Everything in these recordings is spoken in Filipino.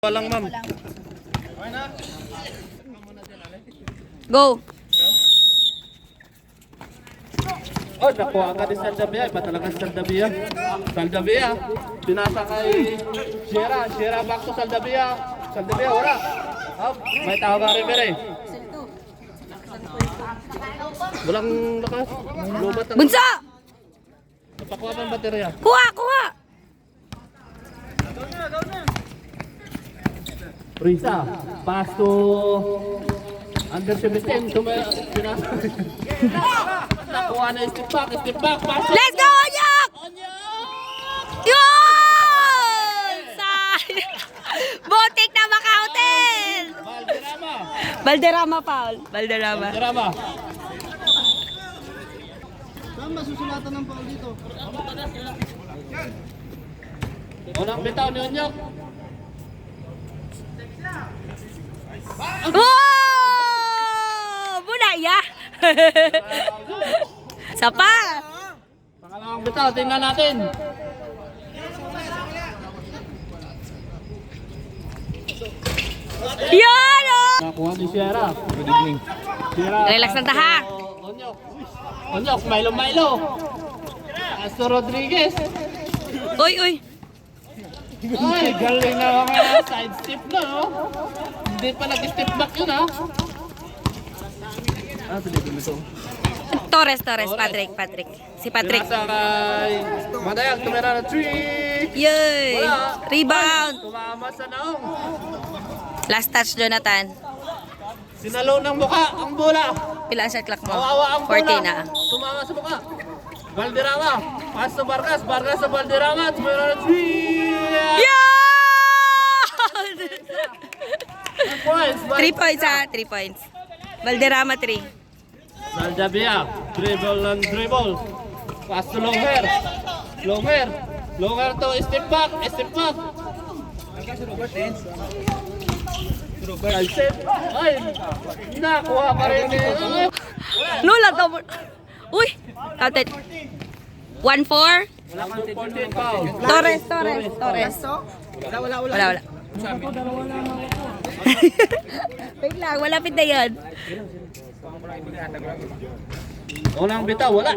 Walang ma'am. Go! Oh, nakuha ka ni Saldavia. Iba talaga si Saldavia. Saldavia. Pinasa kay Sierra. Sierra back to Saldavia. Saldavia, wala. Oh, may tao ka rin pero eh. Walang lakas. Lubat ang... Bunso! Napakuha pa ang baterya. Kuha! Kuha! Risa. Pass to... Under 17. Pinasa. Nakuha na step back. Step back. Pass to... Let's go, Onyok! Yun! Botik na makautin! Valderrama. Valderrama foul. Valderrama. Valderrama. Saan ba susulatan ng foul dito? Unang bitaw ni Onyok. Wow! Bunaya! Sapa! Pangalawang bitaw, tingnan natin. Yan! Oh! Nakuha ni Sierra. Good evening. Sierra. Relax lang taha. Onyok. Onyok, Milo. Astro Rodriguez. Uy, uy. Ay, galing na mga side step na, no? Hindi pa nag-step back yun, ha? Tuloy ko ito. Torres, Patrick. Si Patrick. Pinasa kay Madayag, tumira na 3. Yay! Wala. Rebound. Tumama sa naong. Last touch, Jonathan. Sinalaw ng mukha ang bola. Pila ang shot clock mo? Kawawa ang bola. 14 na. Tumama sa mukha. Valderrama. Pass to Vargas. Vargas sa Valderrama. Tumira na 3. Yan! Points. 3 points ha, 3 points. Valderrama 3. Saldavia. Dribble and dribble. Pass to long hair. Long hair. Long hair to step back. Step back. Ay, step. Ay, nakuha pa rin eh. Nula double. Uy! Counted. 1-4. Wala kang 14 foul. Torres. Wala. Wait lang, malapit na yun. Unang bitaw, wala.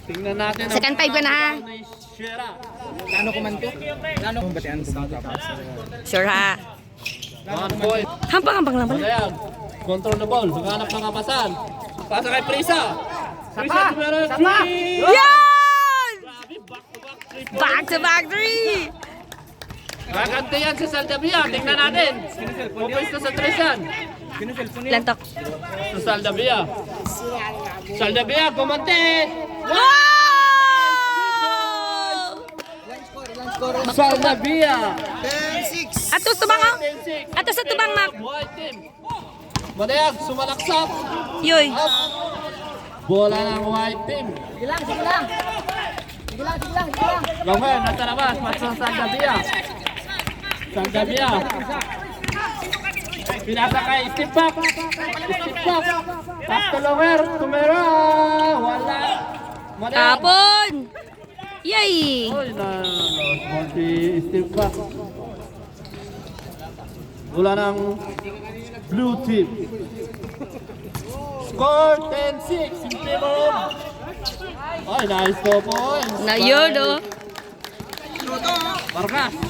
Tingnan natin ang Second five ka na, ha? ni Sierra. Kano kumanto? Kano kumbatian kumanto? Sure ha. 1 point. Hampang lang pala. Madayag. Control the ball. Maghanap ng kapasan. Pasa kay Prisa. Prisa, tumira na 3. Yan! Grabe, back-to-back 3 points. Back to back 3. Kakante yan si Saldavia. Tingnan natin. Pupwis na sa 3 yan. Lantok. Sa Saldavia. Saldavia, kumante. Wow! Saldavia. 10-6. Ato tubang oh. 10-6. Ato sa tubang map. White team. Madayag, sumalaksak. Yoy. Up. Bola ng white team. Sige lang. Longer, nasa labas. Pasok sa Saldavia. Saldavia. Pinasa kay step back. Pass to Longer. Tumira. Wala. Madayag. Tapon. Yay! Oy, na si step back. Bola ng blue team. Score 10-6. Simple mo. Ay, nice 2 points. Na yun oh.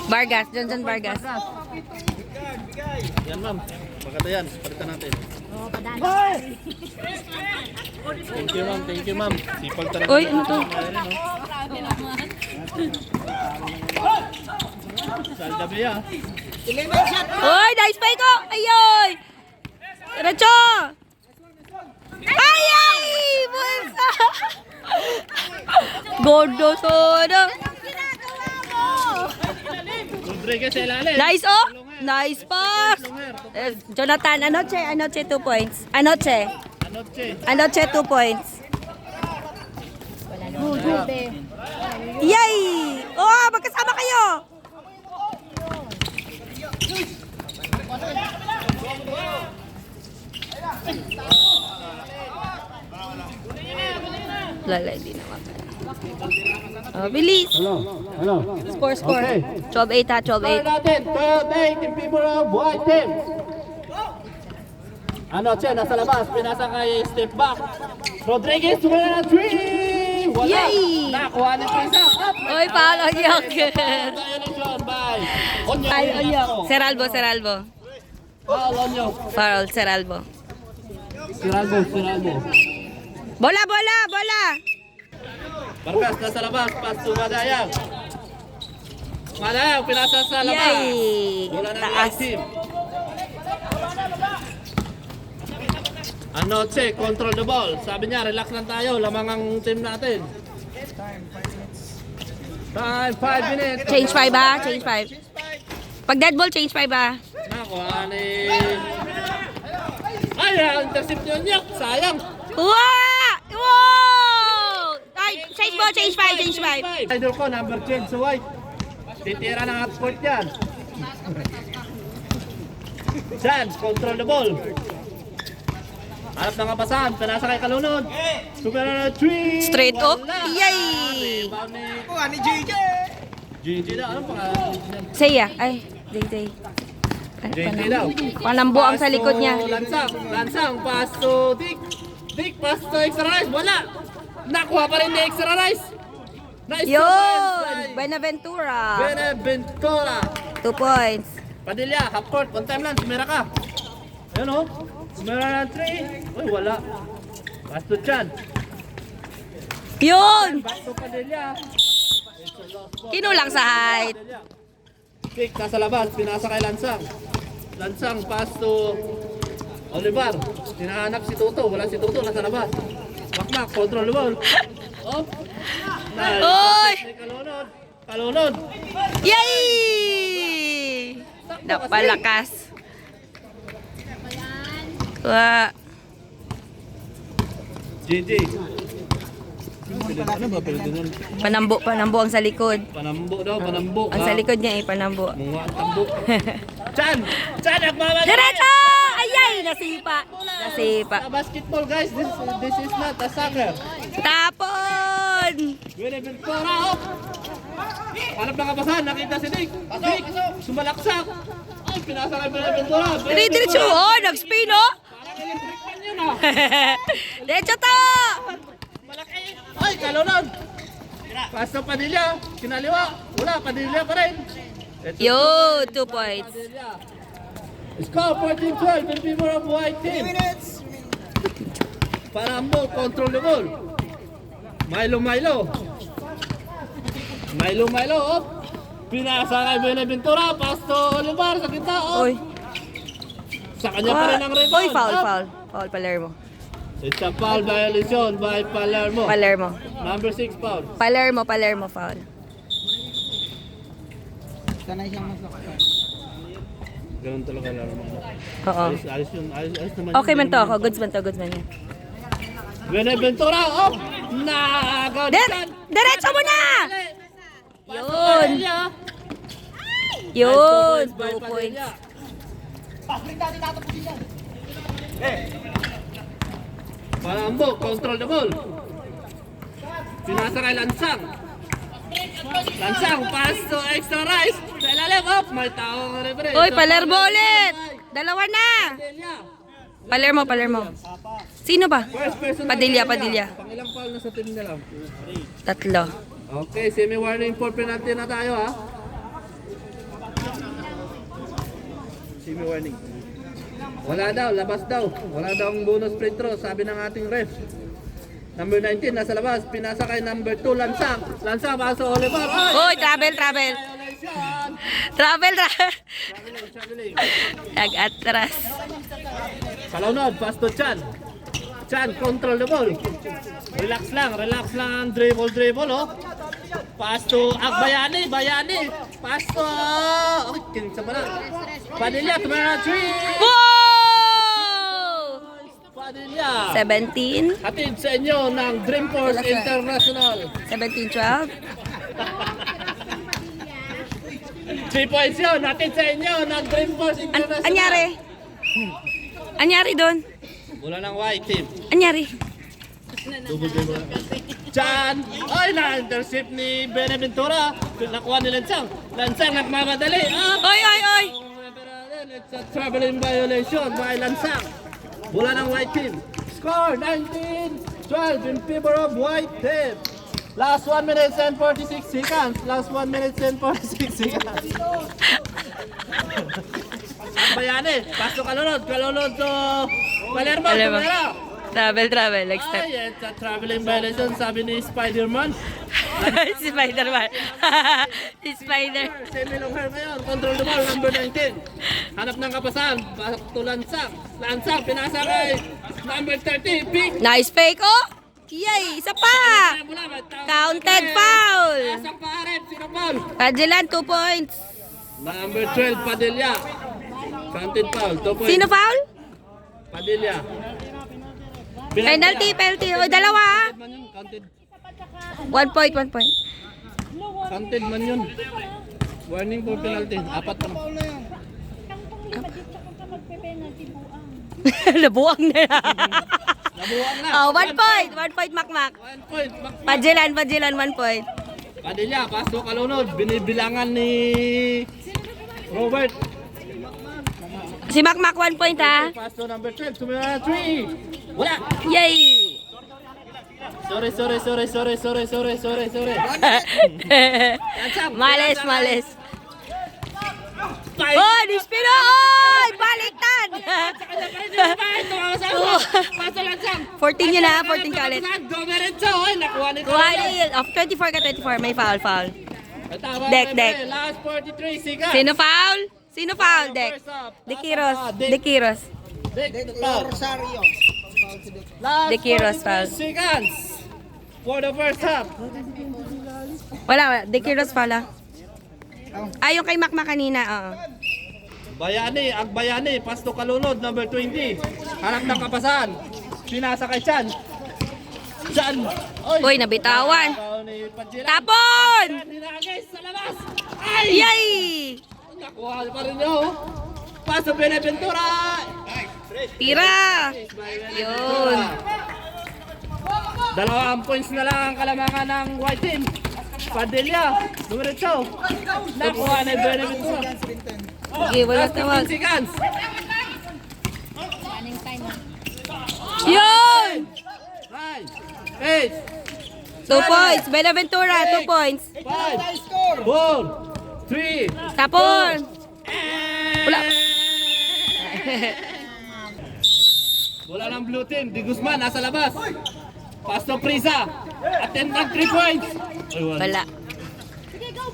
Vargas. Johnson Vargas. Yan ma'am. Maganda yan. Palitan natin. Thank you ma'am. Sipag talaga. Uy, ano to? Saldavia. Uy, nice play ko! Ayoy! Racho! Ay! Bulsa! Gordo soda! Rodriguez sa ilalim. Nice oh! Nice pass! Jonathan, anoche 2 points. Anoche 2 points. Yay! Oh, magkasama kayo! Lalay, di naman. Oh, bilis. Ano? Score. Okay. 12-8 ha, Score 12-8. natin, 12-8 in favor of white team. Anoche, nasa labas, pinasa kay step back. Rodriguez, tumula ng 3! Wala! Yay! Nakuha ni Prisa. Up! Oy, foul on Yok. Violation by Onyo. Ay, on Yok. Seralbo. Foul Onyo. Foul, Seralbo. Siralbo. Bola. Vargas, nasa labas, pass to Madayang. Madayang, pinasa sa labas. Yay! Bola ng Taas. white team. Anoche, control the ball. Sabi niya, relax lang tayo. Lamang ang team natin. Time, 5 minutes. Change 5 ha, change 5. Pag dead ball, change 5 ha. Nakuha ni... Ay, intercept yun niya. Sayang. Wow! Ay, change 5. Idol ko, number 10 sa white. Titira ng half court yan. Chance, control the ball. Harap ng kapasahan, pinasa kay Kalunod. Supera na 3. Straight up. Wala. Yay! Rebound ni Kuha ni JJ. GG na. Anong pangalan? Saya. Ay, Day. JJ daw. Panambo ang sa likod niya. Lansang, pass to Dick. Dick, pass to extra rice. Wala. Nakuha pa rin ni extra rice. Nice Yun! Benaventura. Benaventura. 2 points. Padilla, half court. One time lang, sumira ka. Ayun o. Sumira na 3. Uy, wala. Pass to Chan. Yun! Pass to Padilla. Kinulang sa height. Kick, nasa labas. Pinasa kay Lansang. Lansang, pass to Olivar. Hinahanap si Toto. Wala si Toto, nasa labas. Makmak, control the ball. Oh. Nice. Oy! Kalunod. Yay! Napalakas. Wa. GG. Panambo ang sa likod. Panambo daw, panambo. Ang sa likod niya panambo. Mga tambo. Chan, nagmamali. Diretso! Ayay! Nasipa. Sa basketball guys, this is not a soccer. Tapon! Benaventura, oh! Hanap ng kapasahan, nakita si Dick. Dick, sumalaksak. Ay, pinasa kay Benaventura. Diretso! Oh, nag-spin oh! Parang electric fan yun ah. Diretso to! Malaki. Ay, Kalunod. Pass to Padilla. Kinaliwa. Wala, Padilla pa rin. Yo, 2 points. Padilla. Score 14-12 in favor of white team. Parambo, control the ball. Milo. Oh. Pinasa kay Benaventura. Pass to Olivar sa kita. Oh. Oy. Sa kanya pa rin ang rebound. Oy, foul. Up. Foul, Palermo. It's a foul violation by Palermo. Number 6 foul. Palermo, foul. Sanay siyang masakit. Ganun talaga laro mo. Oo. Ayos naman. Okay man to ako. Goods man yan. Benaventura, oh! Nagaw! Diretso mo na! Yun. Yun! 2 points. Palambo, control the ball. Pinasa kay Lansang. Lansang, pass to extra rice. Sa ilalim, up! May tao ng referee. Oy, Palermo ulit! Dalawa na! Palermo. Sino ba? First person Padilla. Pangilang foul na sa team nila? 3. Okay, semi-warning for penalty na tayo ha. Semi-warning. Wala daw, labas daw. Wala daw ang bonus free throw, sabi ng ating ref. Number 19, nasa labas. Pinasa kay number 2, Lansang. Lansang, paso Oliver. Oy, travel. Traveling. Nag-atras. Kalunod, pass to Chan. Chan, control the ball. Relax lang ang dribble, oh. Pass to Bayani. Pass to... Oh, kinsa ba na? Padilla, tumara 3. Wow! Padilla. 17. Hatid sa inyo ng Dreamforce International. 17-12. 3 points yun. Hatid sa inyo ng Dreamforce International. Anyari doon? Mula ng white team. Anyari? Double dribble. Chan. Ay, na-intercept ni Benaventura. Nakuha ni Lansang. Lansang nagmamadali. Oy, oy, oy! It's a traveling violation by Lansang. Bola ng white team. Score 19-12 in favor of white team. Last 1 minute and 46 seconds. Last 1 minute and 46 seconds. Ang Bayani, pasok kalunod to Palermo. Palermo. Tumera. Travel, like step. Ay, it's a traveling violation, sabi ni Spider-Man. Si Spider-Man. Si Spider. Semi-long hair ngayon, control the ball, number 19. Hanap ng kapasan, pasok to Lansang. Lansang, pinasa kay number 30, pick. Nice fake, oh! Yay! Isa pa! Counted foul! Pasang paarep, sino foul? Pajilan, 2 points. Number 12, Padilla. Counted foul, 2 points. Sino foul? Padilla. Penalty. O, dalawa ah. Counted man yun, counted. 1 point, 1 point. Counted man yun. Warning for penalty, 4 pa. Nabuang na. Nabuwang na. Oh, 1 point. 1 point, Makmak. 1 point. Pajilan, 1 point. Padilla, pasok kalunod. Binibilangan ni Robert. Si Makmak 1 point ha. Paso number 12, sumira na 3. Wala. Yay! Sorry. Males. Oh, Dispino! Oy! Baliktad! 14 yun ha, 14 ka ulit. Domerenzo, nakuha nito. Kuha ni, of 24 ka 24, may foul. Dek. Last 43 seconds. Sino foul, Dek? De Quiros. Dek, foul. Rosario. Last De Quiros 43 foul. seconds for the first half. Wala. De Quiros foul ah. Yung kay Makmak kanina, oo. Ang Bayani, pasto kalunod, number 20. Hanap ng kapasan. Pinasa kay Chan. Uy, nabitawan. Tapon! Ninagis sa labas. Ay! Yay! Nakuha pa rin niyo. Paso Benaventura. Tira! Yun. 2 points na lang ang kalamangan ng white team. Padilla, Dumiretso. Nakuha na yung Benaventura. Okay, wala Last 15 tawag. seconds. Yun! 9, 8, 2 points. Benaventura, 2 points. 5, 4, 3, Tapon! Wala. Wala ng blue team. Di Guzman, nasa labas. Pasto Prisa. Attempt ng 3 points. Ay, Wala.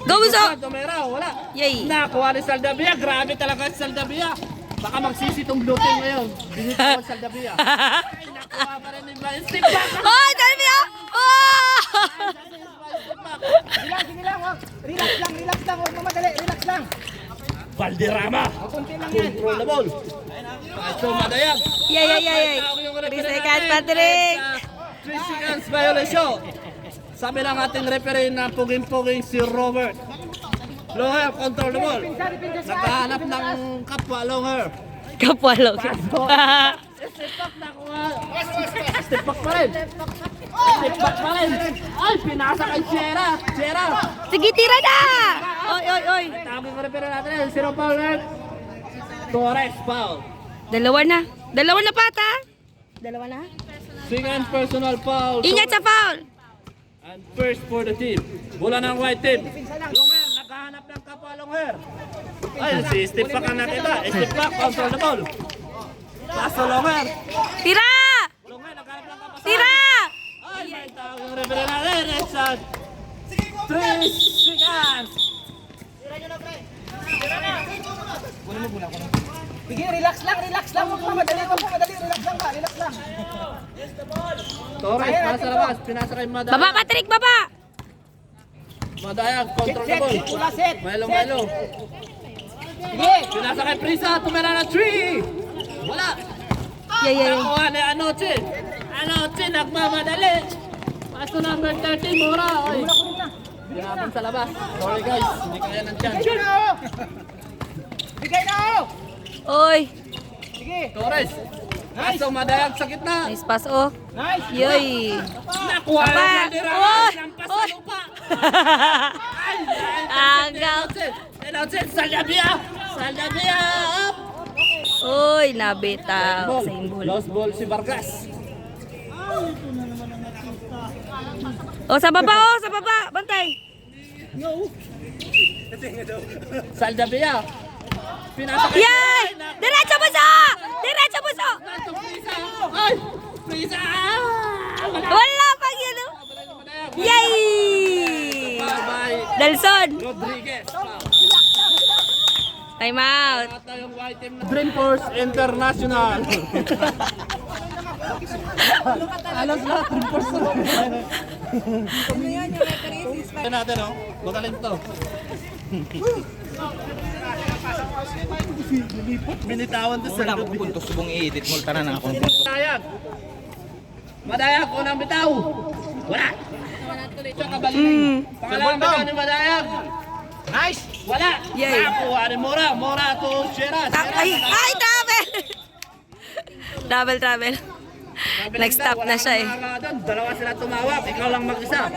Go, Buso! Tomera, wala. Yay! Nakuha ni Saldavia. Grabe talaga si Saldavia. Baka magsisi tong blue team ngayon. Binito ko Saldavia. Ay, nakuha pa rin ni Brian. Step back! Oh, Dalvia! Oh! Relax lang, huwag mamadali, relax lang. Valderrama. Control the ball. Paso Madayag. Yay. 3 seconds, Patrick! 3 seconds violation. Sabi lang ating referee na puging-puging si Robert. Longer, control the ball. Naghahanap ng kapwa Longer. Kapwalog. Step back na kuha. Step back pa rin. Ay, pinasa kay Sierra. Sige, tira na! Oy. Tawagin ko referee natin. Zero foul na. Torres foul. Dalawa na pata. Dalawa na. Second personal foul. Ingat sa foul. And first for the team. Bola ng white team. Longer, naghahanap ng kapwa Longer. Ay, si step back ang nakita. Step back, control the ball. Paso Longer. Tira! Longer, naghahanap ng kapwa. Tira! Ay, may tawag yung referee natin. It's a 3 seconds. Sige, relax lang, huwag mamadali, relax lang. Torres, nasa labas. Pinasa kay Madayag. Baba, Patrick, baba! Madayag, control the ball. Set. Melo. Sige. Pinasa kay Prisa, tumira na 3. Wala. Yay. Nakuha ni Anoche, nagmamadali. Paso number 30, Mura. Oy. Ginapon sa labas. Sorry guys, hindi kaya ng chance. Bigay na! Oy. Sige. Torres, Paso Madayag sa gitna. Nice pass, oh. Nice. Yoy. Nakuha Apa? na Dira. Oy! Lampas Oy! sa lupa. Agaw. Enounced. Saldabia. Saldabia. Up. Uy, nabitaw sa imbol. Lost ball si Vargas. Oh, sa baba, bantay. Saldabia. Pinasa kay Yay! Diretso puso! Diretso puso! Prisa. Ay! Prisa. Wala pang yun, oh. Yay! Bye-bye. Nelson, Rodriguez. time out. Ata yung white team na Dreamforce International. Alam sila, Dreamforce. Ito natin, oh. Magaling to. Binitawan to sa loob. Punto subong i-edit mo tanan na ako. Madayag. Madayag, unang bitaw. Wala. Ito kabalik. Pangalawang bitaw ni Madayag. Nice. Wala. Yay. Nakuha ni Mora. Mora to Sierra. Ay, travel! Travel. Nag-stop na siya eh. Dalawa sila tumawag. Ikaw lang mag-isa.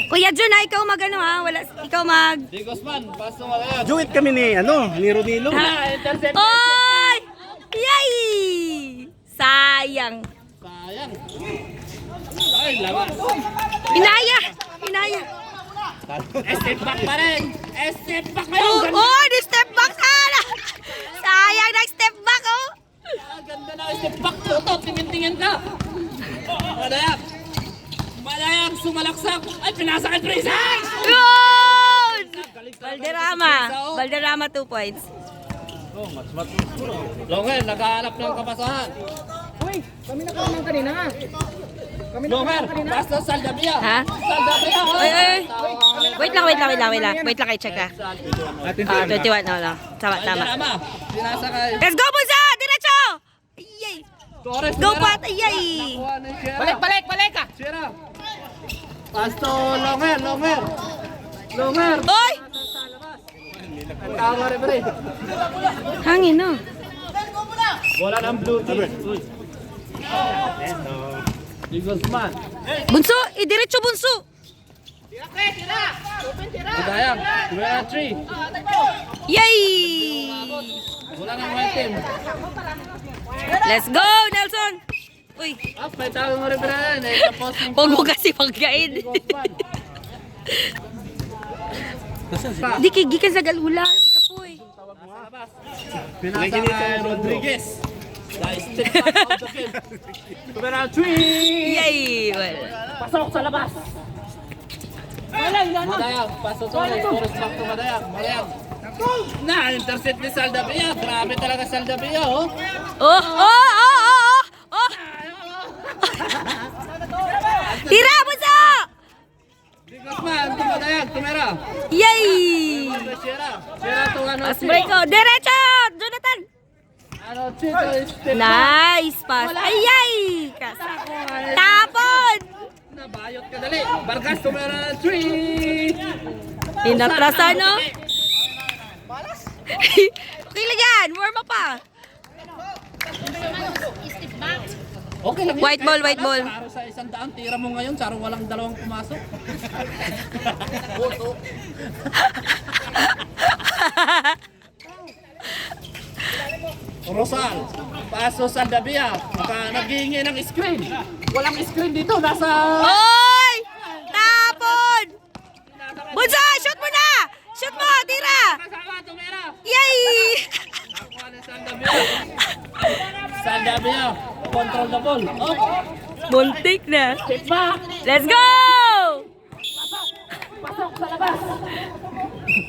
Kuya Jun, ikaw mag-ano ha? Wala, ikaw mag... Di Guzman. Paso Madayag. Joint kami ni Ronilo. Intercept. Oy! Yay! Sayang. Sayang. Ay, lawas. Inaya! Step back pa rin. Step back kayo. Oh, oh, di-step back sana! Sayang, nag-step back, oh! Ganda na step back. Toto, tingin-tingin ka. Madayag. Madayag, sumalaksak. Ay, pinasa kay Prisa. Yun! Valderrama 2 points. Longer, naghahanap ng kapasahan. Uy, kami na naman kanina. Longer, basta Saldabia. Ha? Saldabia. Ay. Wait lang, i-check ka. 21, no. Tama. Valderrama. Pinasa kay Let's go, Bunsa! Diretso! Yay! Torres. Go, Sierra. Pat! Yay! Nakuha ni Sierra. Balik ka. Sierra. Pasto, Longer. Longer. Oy! Tawa rin, pre. Hangin, no? Bola ng blue team. Uy. Di Guzman. Bunso! Diretso, Bunso! Madayag. 3. Yay! Wala ng white team. Let's go, Nelson! Uy, Ah, may tawag mo rin pa rin. Sa posting huwag mo kasi pagkain. Di kay gikan sa galula. Kapoy. Pinasa kay Rodriguez. Guys, step back out the field. Tumira 3. Yay! Well, Pasok sa labas. Madayag, pasok sa labas. Torres back to Madayag. Na-intercept ni Saldabia. Grabe talaga Saldabia, oh. Oh! Tira, Bunso! Di Guzman, to Madayag, tumira. Yay! Sierra to ano, Pass break ko. Diretso! Jonathan! Chito, step back. Nice pass. Ayay! Tapon! Nabayot ka dali. Vargas, tumira 3. Pinatrasan, no? Okay lang yan. Warm up pa. Okay lang yun. White ball. Saro sa 100, tira mo ngayon, saro walang dalawang pumasok. Rosal, paso Saldabia, naghihingi ng screen. Walang screen dito, nasa... Oy! Tapon! Bunso, shoot mo na! Shoot mo, tira! Kasama, tumira. Yay! Nakuha ni Saldabia. Saldabia, control the ball. Oh, Muntik na. step back. Let's go! Pasok sa labas.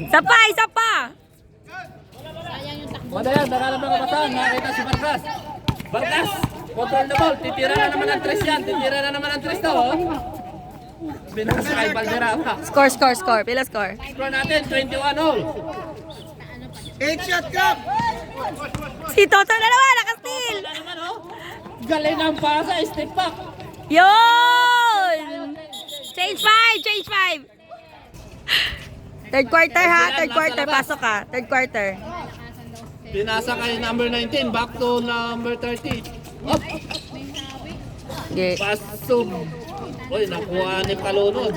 Isa pa! Madayag, nakalam ng kapasahan, nakita si Vargas. Vargas, control the ball. Titira na naman ang 3 yan. Titira na naman ang 3 to, oh. Binasa kay Valderrama. Score. Pila score? Score natin, 21-all. 8 shot ka. Si Toto na naman, naka-steal! Wala naman, oh. Galing ang pasa, step back. Yun! Change 5! Third quarter ha, pasok ka. Third quarter. Pinasa kay number 19, back to number 30. Up! Okay. Paso. Uy, nakuha ni Kalunod.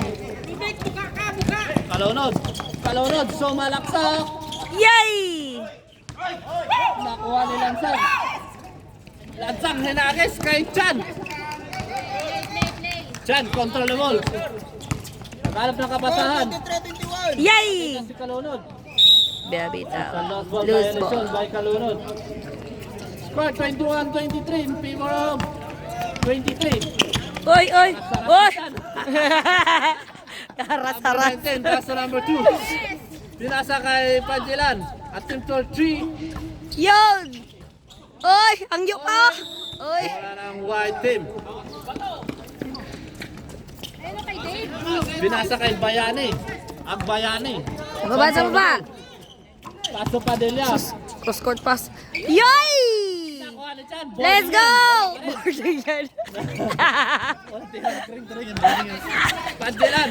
Kalunod, so malaksak. Yay! Nakuha ni Lansang. Lansang, hinagis kay Chan. Chan, control the ball. Naghanap ng kapasahan. Yay! Si Kalunod. Bebita. Lost ball Loose violation ball. by Kalunod. Score 21-23 in favor of 23. Oy, oy, oy! Haras-haras. 10, paso number 2. Pinasa kay Panjilan. Attempt for 3. Yun! Oy, ang yuka! Oy! Wala ng white team. Binasa kay Bayani. Ang Bayani. Baba sa baba! Paso Padilla. Cross-court pass. Yoy! Nakuha ni Chan. Let's go! Boarding yan. Panjilan.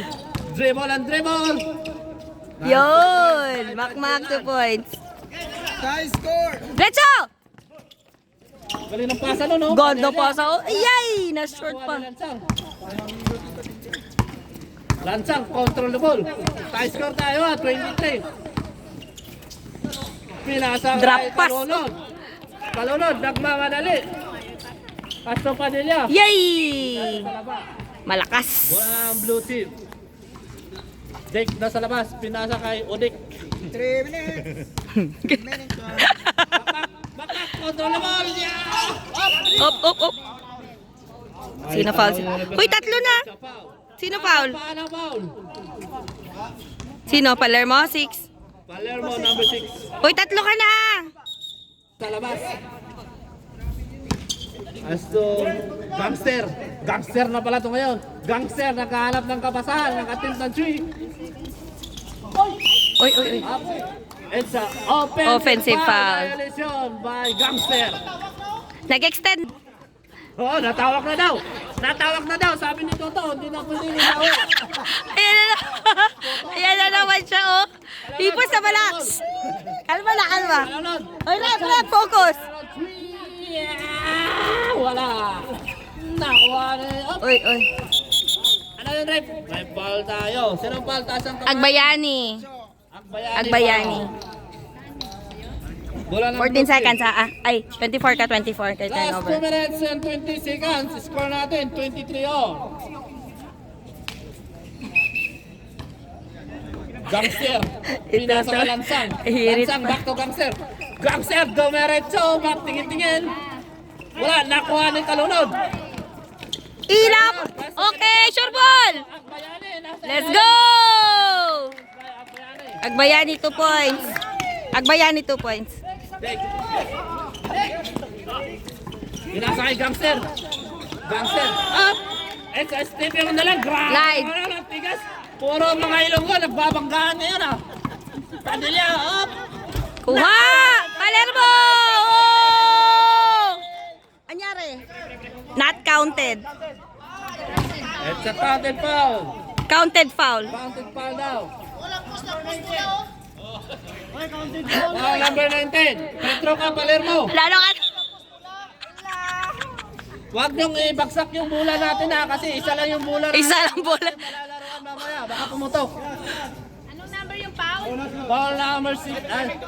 Dribble and dribble. Yun! Makmak 2 points. Guys, score! Let's go! Galing ng pasa no, no? Ganda pa sa... Yay! Na-short pa. Lansang, control the ball. Tie score tayo 23. Pinasa Drop kay pass. Kalunod. Kalunod, nagmamadali. Paso Padilla. Yay! Malakas. Wala ang blue team. Dick nasa labas, pinasa kay Odik. 3 minutes. Bakak, control the ball. Yeah! Up, up, up. Sino foul? Uy, tatlo na. Sino foul? Paano foul? Sino? Palermo? 6. Palermo, number 6. Uy, tatlo ka na. Sa labas. As to Gangster. Gangster na pala ito ngayon. Gangster, nakahanap ng kapasahan, nakatim ng 3. Uy, uy, uy. Up. It's a Offensive foul. Violation by Gangster. Nag-extend. Oh, natawag na daw. Natawag na daw. Sabi ni Toto, hindi na pwede nilawag. Ayan na. Ayan na naman siya, oh. Ipos na bala. Kalma na, kalma. Kalunod. Uy, rep, focus. Yeah! Wala. Nakuha na. Up. Uy, uy. Ano yung rep? May foul tayo. Sinong foul? Taas ang kamay. Agbayani. Agbayani. Bola ng 14 seconds, ha? Ay, 24 ka, 24 kay Last 2 turnover. minutes and 20 seconds. Score natin, 23 all. Gangster. Pinasa ka Lansang. Hirit Lansang, pa. back to Gangster. Gangster, dumiretso. Back, tingin-tingin. Wala, nakuha ng Kalunod. Ilap! Okay, sure ball! Akbayani, nasa Let's go! Agbayani 2 points. Agbayani 2 points. Pinasa kay Gangster. Gangster, up! It's a step yung na lang. Grabe. Live. Ano, tigas. Puro mga ilonggo, nagbabanggaan na yun ah. Padilla, up! Kuha! Palermo! Oh! Anyari? Not counted. It's a counted foul. Counted foul. Counted foul daw. Foul number 19. Petro ka, Palermo. Lalo ka. Huwag niyong ibagsak yung bola natin ha, kasi isa lang yung bola. Isa lang bola. Malalaroan mamaya, baka pumutok. Anong number yung foul? Foul number 6.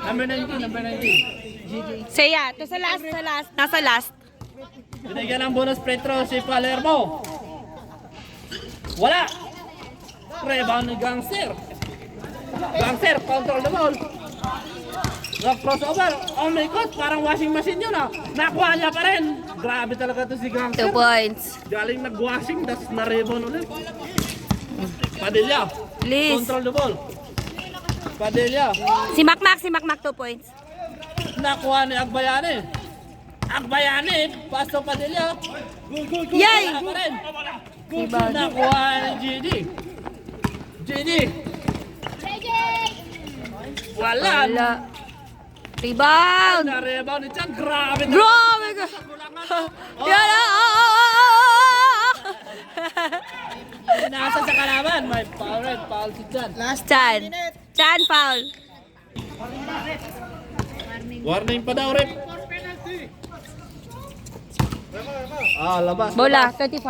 Number 19, number 19. Saya, to sa last, sa last. Nasa last. Binigyan ng bonus Petro si Palermo. Wala. Rebound ni Gangster. Gangster, control the ball. Crossover. Oh my God, parang washing machine yun ah. Nakuha niya pa rin. Grabe talaga to si 2 Gangster. points. Galing nag-washing, tas na-rebound ulit. Padilla. Please. Control the ball. Padilla. Si Makmak 2 points. Nakuha ni Agbayani. Agbayani. Paso Padilla. Yay! Wala pa rin. Rebound. Nakuha ni GD. GD. Wala. Wala. Rebound! Na-rebound ni Chan. Grabe. Grabe ka! Yan ah! Nasa sa kalaban. May foul red. Foul si Chan. Last Chan. 1 minute. Chan foul. Warning pa daw, rep. Labas. Bola, 24.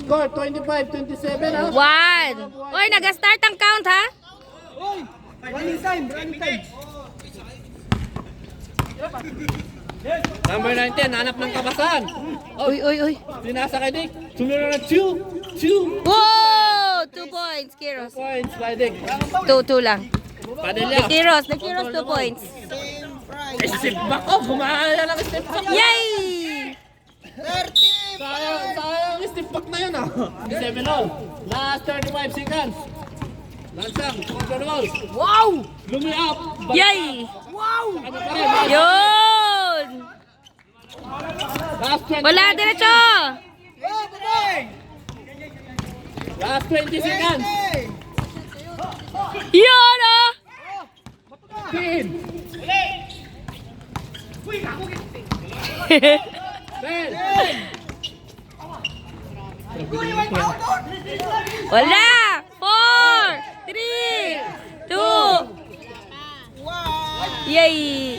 Score, 25-27, ha? 1. Oy, nag-start ang count, ha? Running time. Number 19, hanap ng kabasan. Uy. Pinasa kay Dick. Sumunod na 2 Wow! 2 points, Kiros. points by Dick. 2 lang. Padilla. The Kiros 2 points. Step back. Oh, gumaya ng step back. Yay! Sayang step back na yun, ah. 7 all. Last 35 seconds. Lansang, control. Wow! Lumi up. Yay! Ano pa rin? Yun! Last 20. Wala, diretso! Last 20 seconds. Yun, oh! 10. 10. Wala! 4, 3, 2, yay!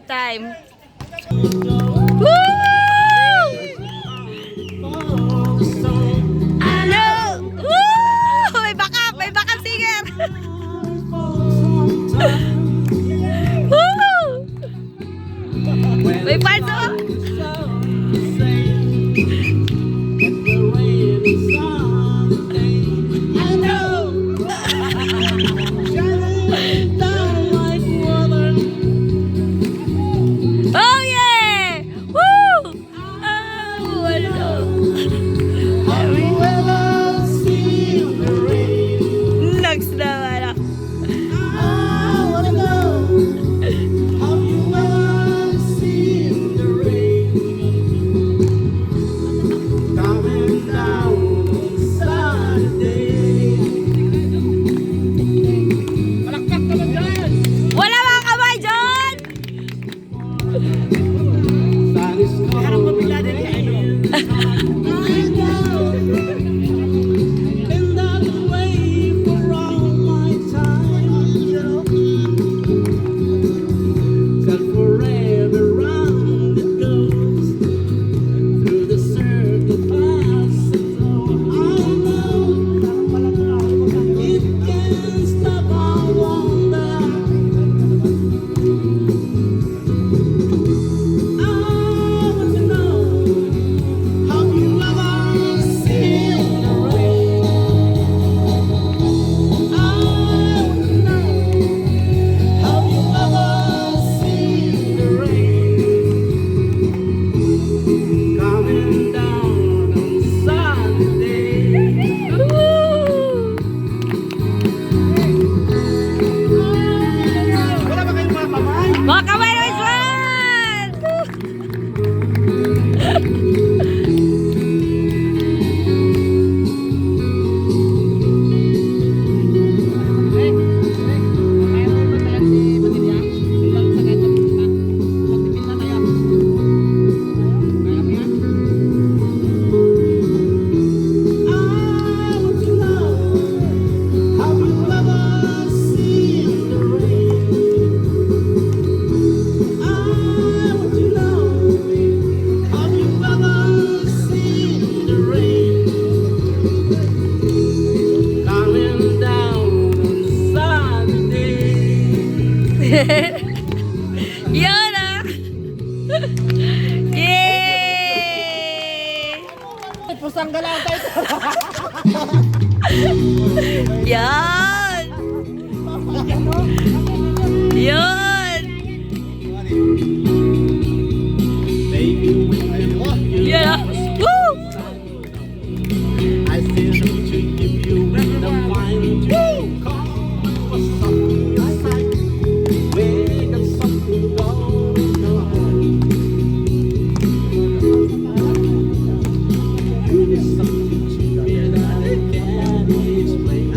Time. Woo! Ano? Woo! May backup singer! Woo! May parts, oh! Oh yeah! Woo! Oh, Lags naman ako. Palakpak naman dyan. Wala mga kamay dyan! Mga kamay na one! Yan ah! Yay! Pusang galang tayo. Yan! Yan! Yan ah! Woo! I still need to give you the fine tune. For something inside, make something going on. You need something to me that I can't explain.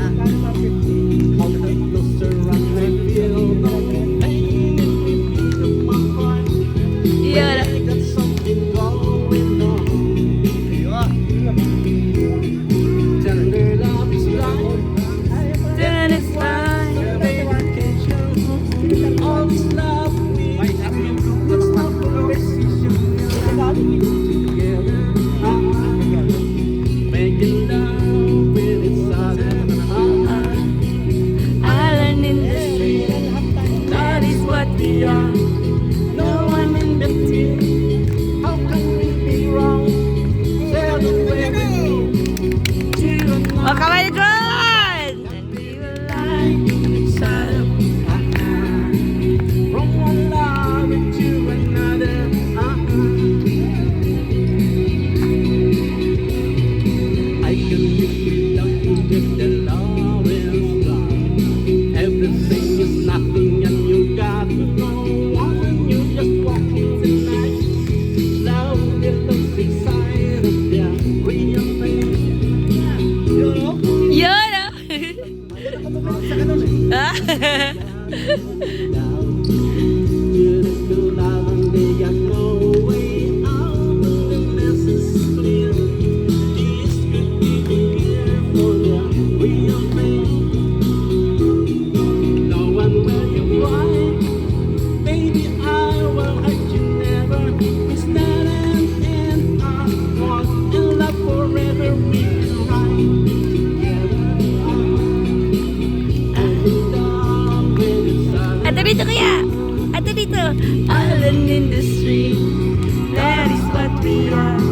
flying inside of me. From one love to another. I can live without you if the love is gone. Everything is nothing and you got no one. You just walk in the night. Love is lost inside of the real thing. You know? Yun ah. Ah. Ato dito kaya. Ato dito. Island in the street, that is what we are.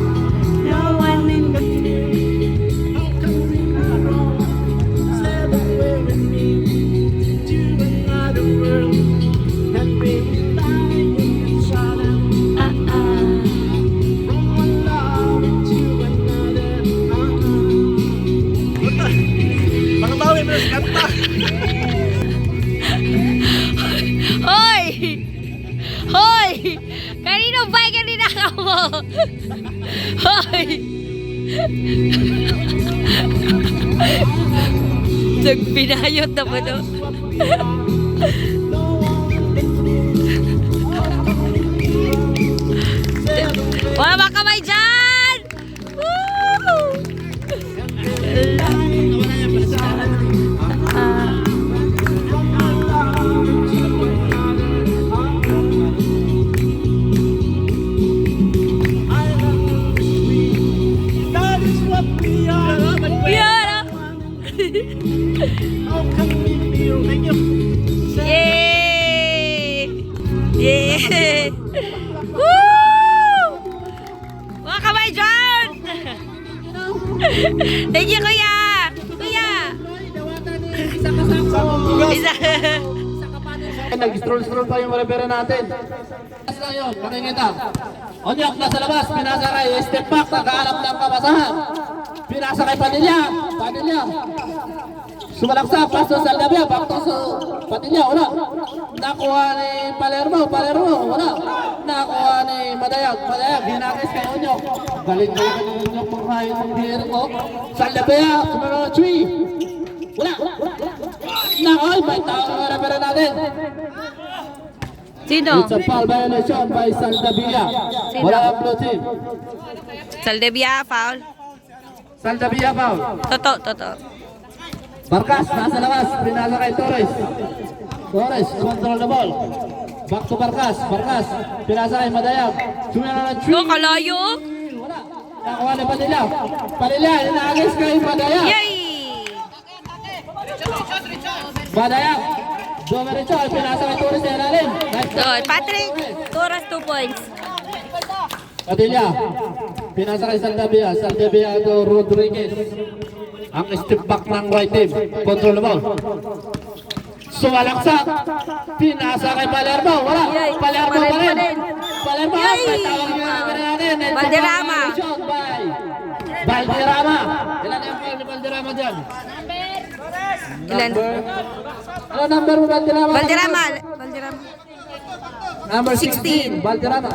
No one in the field. How come we are wrong? Said away with me to another world. And baby, lying inside of from one love to another. Mga bawi mo sa kanta. Hoy! Hoy! Kanino ba? Kanina ka mo? Hoy! Nagpinayot na ba no? Wala ba kamay dyan? Woo! That is what we are. Yan ah! How can we feel? Thank you. Yay! Yay! Woo! Mga kamay dyan! Thank you, kuya! Kuya! Isa. Nag-stroll-stroll pa yung referee natin. Kasi lang yun, makikita. Onyok nasa labas, pinasa kay step back, naghahanap ng kabasahan. Pinasa kay Padilla. Padilla. Sumalaksa, paso sa Saldavia, back to sa Padilla, wala. Nakuha ni Palermo, wala. Nakuha ni Madayag, hinakis kay Onyok. Galing kayo kay Onyok, panghain ng beer ko. Saldavia, sumunod na Chui. Wala. Nakoy, may tao ng referee natin. Sino? It's a foul violation by Saldavia. Sino? Wala ang blue team. Saldevia, foul. Saldavia foul. Toto. Barkas, nasa labas. Pinasa kay Torres. Torres, control the ball. Back to Barkas. Barkas, pinasa kay Madayag. Sumira na Chui. No, kalayo. Wala. Nakuha ni Padilla. Padilla, inaagis kay Madayag. Yay! Madayag. Domerecho, pinasa kay Torres sa ilalim. Nice So, play. Patrick, Torres 2 points. Padilla, pinasa kay Saldavia. Saldavia to Rodriguez. Ang step back ng right team. Control the ball. Sumalaksak. Pinasa kay Palermo. Wala. Yay. Palermo pa Palermo rin. din. Palermo. Yay. May tawag na natin. Valderrama. Valderrama. Ilan yung call ni Valderrama dyan? Ilan? Ano number mo Valderrama? Valderrama. Number 16. Valderrama.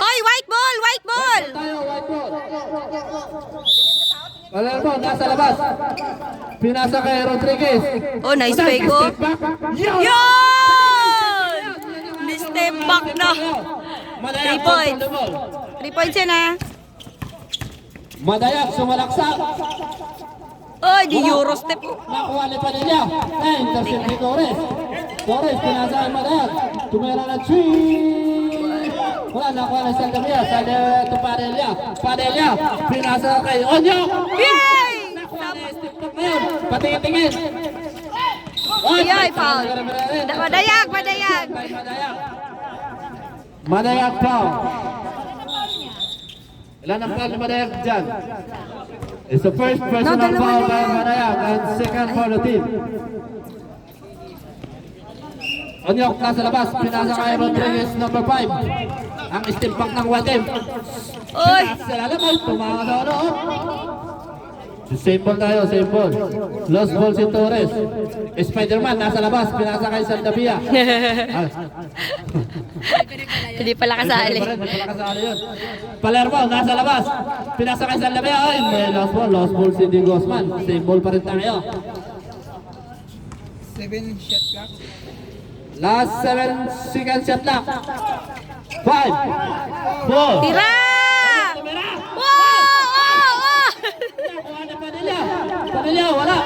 Hoy, white ball! White ball! Tayo, white ball. Palermo, nasa labas. Pinasa kay Rodriguez. Oh, nice Step fake oh. back. Yun! Yun! Ni-step back na. Madayag 3 points. control the ball. 3 points yan ah. Madayag, sumalaksak. Oh, di Euro step. Nakuha ni Padilla. Intercept ni Torres. Torres, pinasa kay Madayag. Tumira na Wala, nakuha ni Saldavia. Saldavia to Padilla. Padilla, pinasa kay Onyok. Yay! Nakuha ni step back na yun. Patingin-tingin. Yay, foul. Madayag. Madayag. Madayag foul. Ilan ang foul ni Madayag dyan? It's the first personal dalawa foul na by yan. Manayag and second for the team. Onyok nasa labas, pinasa kay Rodriguez number 5. Ang istimpak ng Watim. Oy! Sa lalamay, tumama sa loob. Same ball tayo, same ball. Lost ball si Torres. Spider-Man nasa labas, pinasa kay Saldavia. Hindi pala kasali. Hindi pala kasali yun. Palermo nasa labas, pinasa kay Saldavia. Ay, may lost ball si Di Guzman. Same ball pa rin tayo. 7 shot clock. Last 7 seconds shot clock. 5, 4. Tira! Tumira! Wow! Nakuha ni Padilla. Padilla, wala.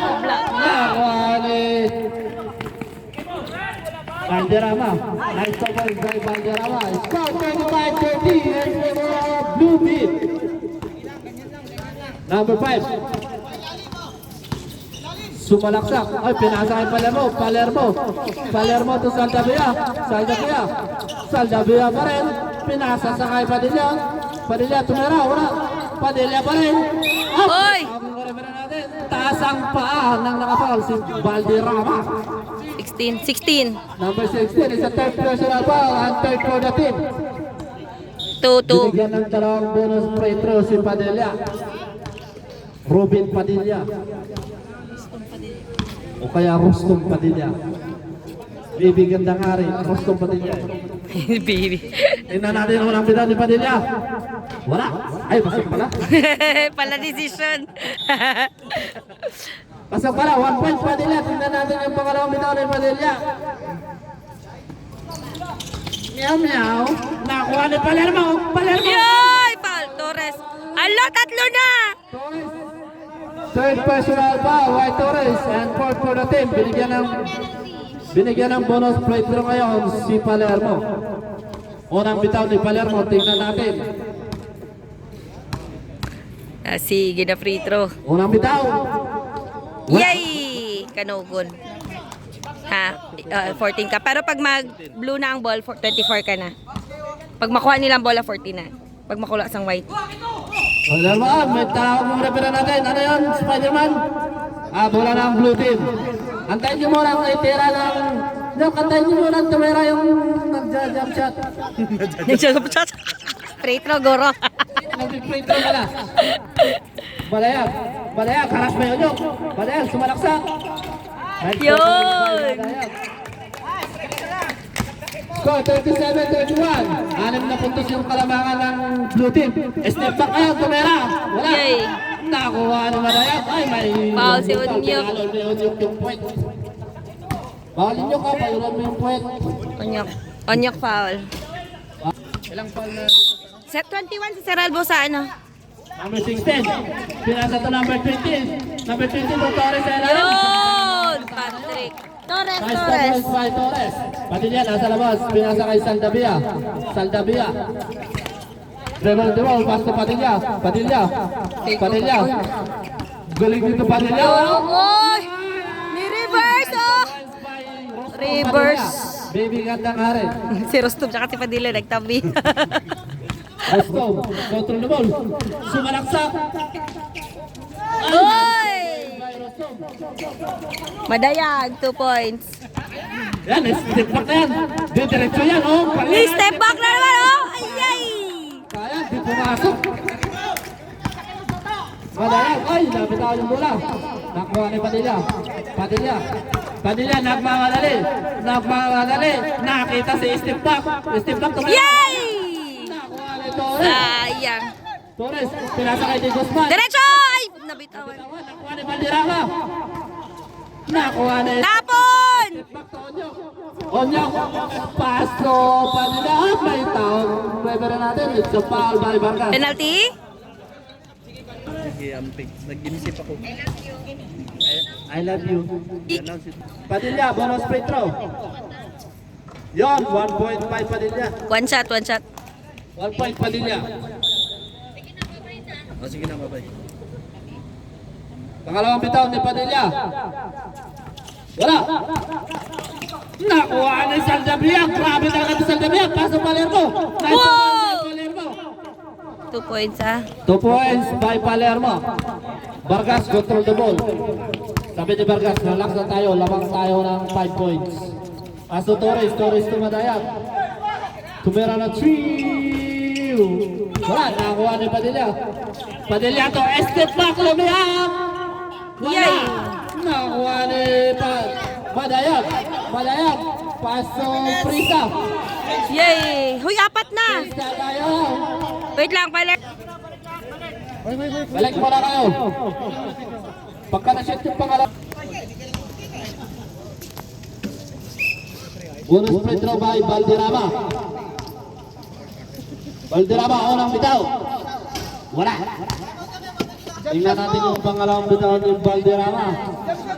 Nakuha ni Valderrama. Nice double by Valderrama. Score 25-30 in favor of Blue Team. Number 5. Sumalaksak. Ay, pinasa kay Palermo to Saldavia. Saldavia pa rin. Pinasa sa kay Padilla. Padilla, tumira, wala. Padilla pa rin. Oy! Taas ang paa ng nakapaul si Valderrama. 16. Number 16 is a third personal foul and third for the team. 2-2. Binigyan ng dalawang bonus free throw si Padilla. Robin Padilla. O kaya Rustom Padilla. Bibigyan ng hari, Rustom Padilla. Baby. Tingnan natin ang unang bitaw ni Padilla. Wala. Ay, pasok pala. Pala decision. Pasok pala, 1 point Padilla. Tingnan natin yung pangalawang bitaw ni Padilla. Meow. Nakuha ni Palermo. Yoy! Paul Torres. Alo, 3 na! Third personal foul, White Torres, and fourth for the team. Binigyan ng bonus free throw ngayon si Palermo. Unang bitaw ni Palermo, tingnan natin. Sige na free throw. Unang bitaw. Yay! Kanugon. Ha? 14 ka. Pero pag mag-blue na ang ball, 24 ka na. Pag makuha nilang bola, 40 na. Pag makuha sang white. Palermo, may tao mong repera natin. Ano yan, Spider-Man? Bola ng blue team. Antayin nyo muna ang itira ng... Antayin nyo muna ang tumira yung nag-jump shot. Nag-jump shot. Free throw, goro. Nag-free throw ka na. Balayag, harap mo yun. Balayag, sumalaksak. Yun! Score 37-31. 6 na puntos yung kalamangan ng blue team. Step back kayo, tumira. Wala. Yay. Nakuha ng Balayag. Ay, may... Foul si Onyok. Pinalol ni Onyok yung point. Bawalin nyo ka, payulan mo yung point. Onyok foul. Ilang foul na? Set 21 si Seralbo sa ano? Number 16. Pinasa to number 20. Number 20 to Torres. Yun! Patrick. Torres. Nice by Torres. Padilla nasa labas. Pinasa kay Saldavia. Dribble the ball. Pass to Padilla. Galing dito Padilla. Oy! Ni-reverse, oh! Reverse. Baby ganda nga rin. Si Rostov tsaka si Padilla nagtabi. Rostov. Control the ball. Sumalaksak. Oy! Madayag, 2 points. Yan, step back na yan. Diretso yan, oh. Ni step back na naman, oh! Ayay! Kaya, di pumasok. Madayag, ay, nabitawan yung bola. Nakuha ni Padilla, nagmamadali. Nakita si step back. Tumaya. Yay! Nakuha ni Torres. Sayang. Torres, pinasa kay Di Guzman. Diretso! Ay! Nabitawan. Nakuha ni Valderrama. Nakuha ni... Tapon! Onyok, paso, Padilla. May taong driver natin. It's a foul by Vargas. Penalty? Sige, amping. Nag-inisip ako. I love you. Padilla, bonus free throw. Yon, 1.5 Padilla. One shot. 1 point Padilla. O, sige na, babay. Pangalawang bitaw ni Padilla. Wala. Nakuha ni Saldavia. Grabe talaga si Saldavia. Pasok Palermo. Nice Wow! Palermo. 2 points ah. 2 points by Palermo. Vargas control the ball. Sabi ni Vargas, relax na tayo, lamang tayo ng 5 points. Paso Torres, Torres to Madayag. Tumira na 3. Wala, nakakuha ni Padilla. Padilla to, escape back, lumiyang! Wala! Yay! Nakakuha ni Madayag. Madayag, paso Prisa. Yay! Huy, 4 na! Prisa tayo. Wait lang, pala. Balik mo na kayo. Pagka na-shoot yung pangalan. Bonus free throw by Valderrama. Valderrama, unang bitaw. Wala. Tingnan natin yung pangalawang bitaw ni Valderrama.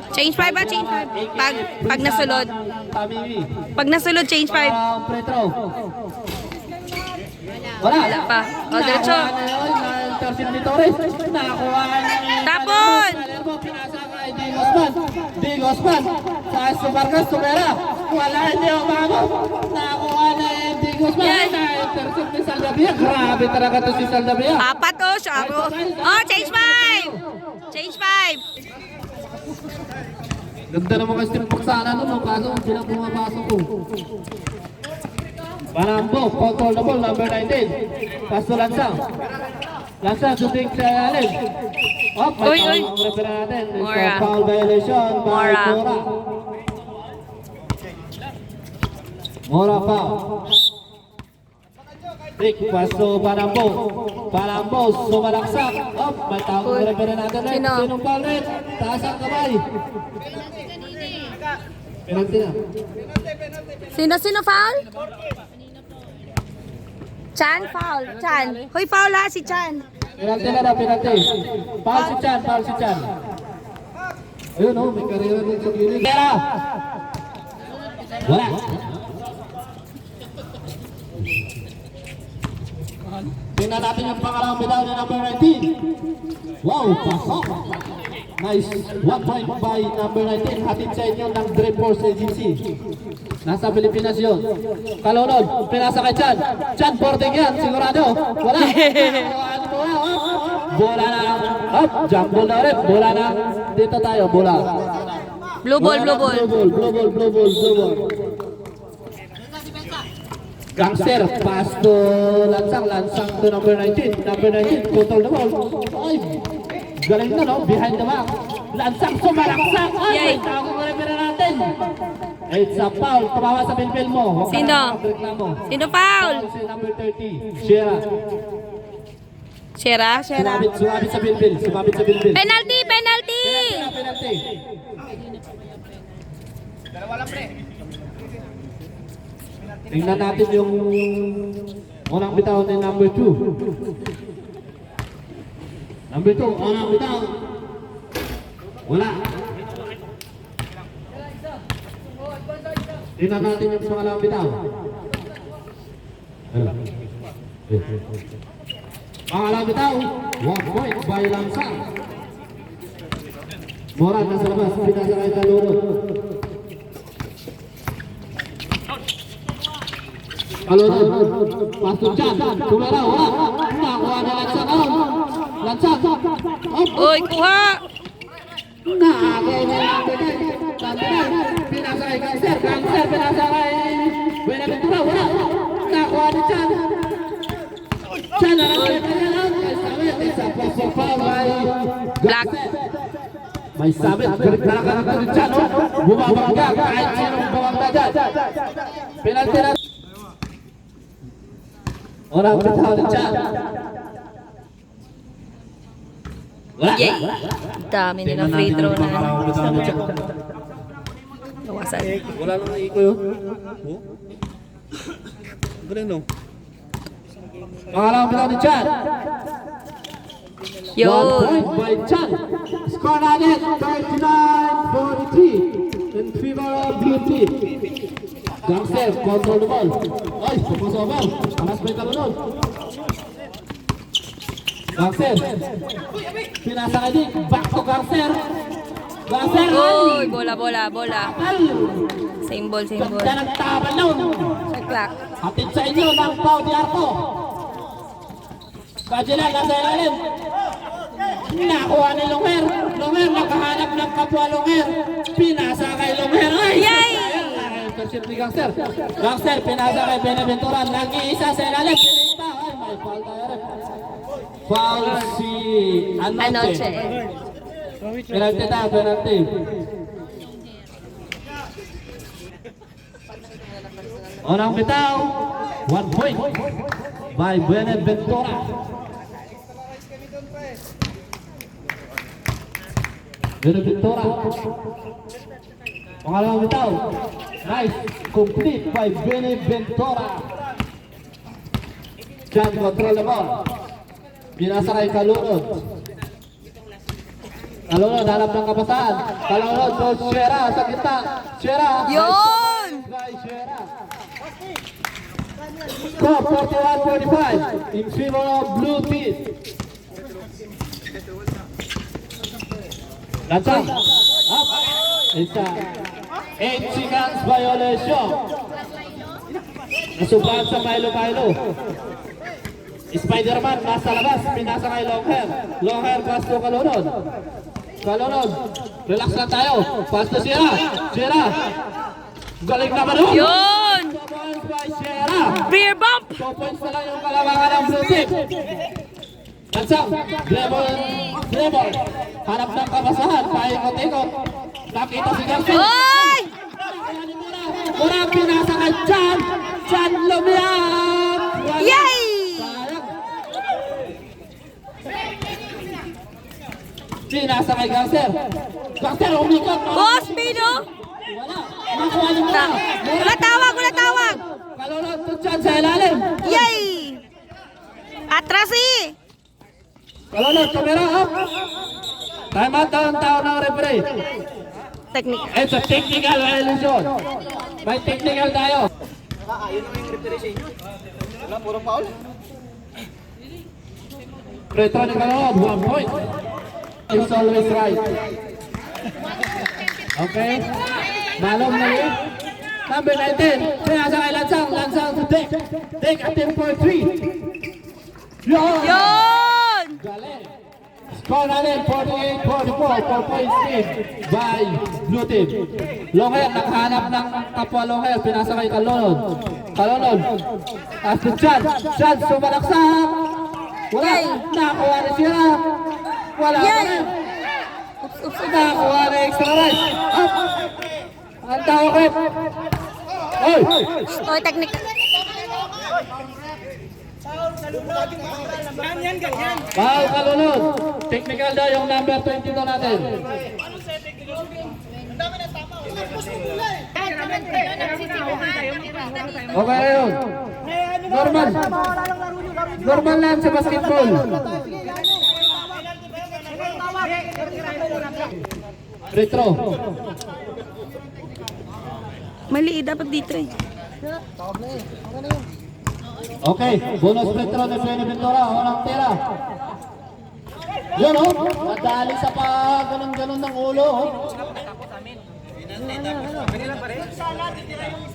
Change 5 ba? Change 5. Pag nasulod. Tamimi. Pag nasulod, change 5. Pangalawang free throw. Wala. Wala pa. O, diretso. Nakakuha na yun. Na-intercept ni Torres. Nakakuha ni Tapon! Palermo, pinasa kay Di Guzman. Di Guzman. Sa Vargas, tumera. Wala, hindi umabot. Nakakuha na Di Guzman. Yes. Na-intercept ni Saldavia. Grabe talaga to si Saldavia. 4 oh, siya ako. Oh, change 5! Change 5! Ganda naman kasi yung paksana nun. Kaso, hindi lang pumapasok ko. Panambo, control the ball, number 19. Pass to Lansang. Lansang, shooting sa Allen. Oh, may Uy, uy. tawag ang referee natin. It's Mora. a foul violation by Mora. Mora. Mora foul. Big pass to Panambo. Panambo, sumalaksak. Oh, may tawag ang referee natin. Sino? Sinong foul rin? Taas ang kamay. Penalty na. Sino foul? Chan, foul. Chan. Hoy, foul ha, si Chan. Penalty na daw, penalty. Foul si Chan, foul si Chan. Ayun oh, may karera din sa gilid. Pera! Wala. Tingnan natin yung pangalawang bitaw ni number 19. Wow, pasok. Nice. 1 point by number 19. Hatid sa inyo ng Dream Force Agency. Nasa Pilipinas yun. Kalunod, pinasa kay Chan. Chan, boarding yan, sigurado. Wala. Bola na. Up, jump ball na ulit. Bola na. Dito tayo, bola. Blue ball, blue ball. Blue ball, blue ball, blue ball. Gangster, pass to Lansang. Lansang to number 19. Number 19, control the ball. Ay, galing na no, behind the back. Lansang, sumalaksak. Ay, Yay. may tawag ang referee natin. It's a foul. Tumawa sa bilbil mo. Huwag ka Sino? na magreklamo. Sino foul? Si number 30, Shera. Shera, Shera. Sumabit sa bilbil. Sumabit sa bilbil. Penalty, penalty! Penalty. Tingnan natin yung unang bitaw ni number 2. Number 2, unang bitaw. Wala. Tingnan natin yung pangalawang bitaw. Pangalawang bitaw, 1 point by Lansang. Moran nasa labas, pinasa kay Kalunod. Kalunod, pasok Chan, tumera, wala. Nakuha na Lansang out. Lansang, up. Uy, kuha! Nakagaw na lang pinasa kay Gangster. Gangster, pinasa kay Buenaventura, wala. Nakuha ni Chan. Chan, nakakita niya lang. May sabit, isa pa sa foul by Black. May sabit, galit na nakakita ni Chan. Bumabangga, kahit sinong bumangga dyan. Penalty na. Orang bitaw ni Chan. Wala. Yay! Dami nila free throw na. Wala Nawasan. nang iko yun. Galing no? Pangalawang bitaw ni Chan. 1 Yo! point by Chan. Score natin 39-43 in favor of blue team. Gangster, control the ball. Ay, sumasover. Alas may Kalunod. Gangster. Pinasa kay Dick. Back to Gangster. Gangster. Uy, bola, bola, bola. Same ball, same ball. Ganda ng tabal nun. Sa clock. Hatid sa inyo ng Pau Di Arco. Bajilan, nasa ilalim. Nakuha ni Longer. Longer, nakahanap ng kapwa Longer. Pinasa kay Longer. Ay! Yay! Intercept ni Gangster. Gangster, pinasa kay Benaventura. Nag-iisa sa ilalim. Pinita. Ay, may foul tayo rin. Foul si Anoche. Anoche. Penalty tayo, penalty. Unang bitaw. 1 point by Benaventura. Benaventura. Pangalawang bitaw. Nice. Complete by Benaventura. Diyan, control the ball. Binasa kay Kalunod. Kalunod, hanap ng kapataan. Kalunod, to Shera sa gitna. Shera. Yun! By Shera. Score 41-45 in favor of Blue Team. That's up. It's a 8 seconds violation. Nasubahan sa Milo. Spider-Man nasa labas, pinasa kay Longhair. Longhair pass to Kalunod. Kalunod, relax lang tayo. Pass to Sierra. Sierra. Galing naman doon. Yun! 2 points by Sierra. Beer bump! 2 points na lang yung kalamangan ng Blue Team. Lansang, dribble. Harap ng kabasahan, paikot-ikot. Nakita si Garcia. Oy! Mura pinasa kay Chan. Chan lumiyap. Yay! Pinasa kay Gangster. Gangster, umikot. Boss, Pino! Wala. Nakuha ni Mura. Wala tawag! Kalunod to Chan sa ilalim. Yay! Atrasi! Kalunod, kamera up. Time out down ng referee. Technique. It's a technical violation. May technical tayo. Wala, puro foul. Free throw ni Kalunod, 1 point. It's always right. Okay. Malong na yun. Number 19. Pinasa kay Lansang. Lansang to Dick. Dick at 10-4-3. Yun! Yun! Galing. Score natin 48-44. 4 points lead by Blue Team. Longhair, nakahanap ng kapwa Longhair. Pinasa kay Kalunod. Kalunod. As to Chan. Chan, sumalaksak. Wala. Yay! Nakakuha na siya. Wala pa Yay! rin. Nakakuha na extra rice. Up. Ang tawag. Oy! Oy, technique. Foul Kalunod. Technical daw yung number 22 natin. Okay na yun. Normal. Normal lang sa basketball. Retro. Mali, dapat dito eh. Okay, bonus retro ni Benaventura. Unang tira. Yun o. Madali sa ganun-ganun ng ulo.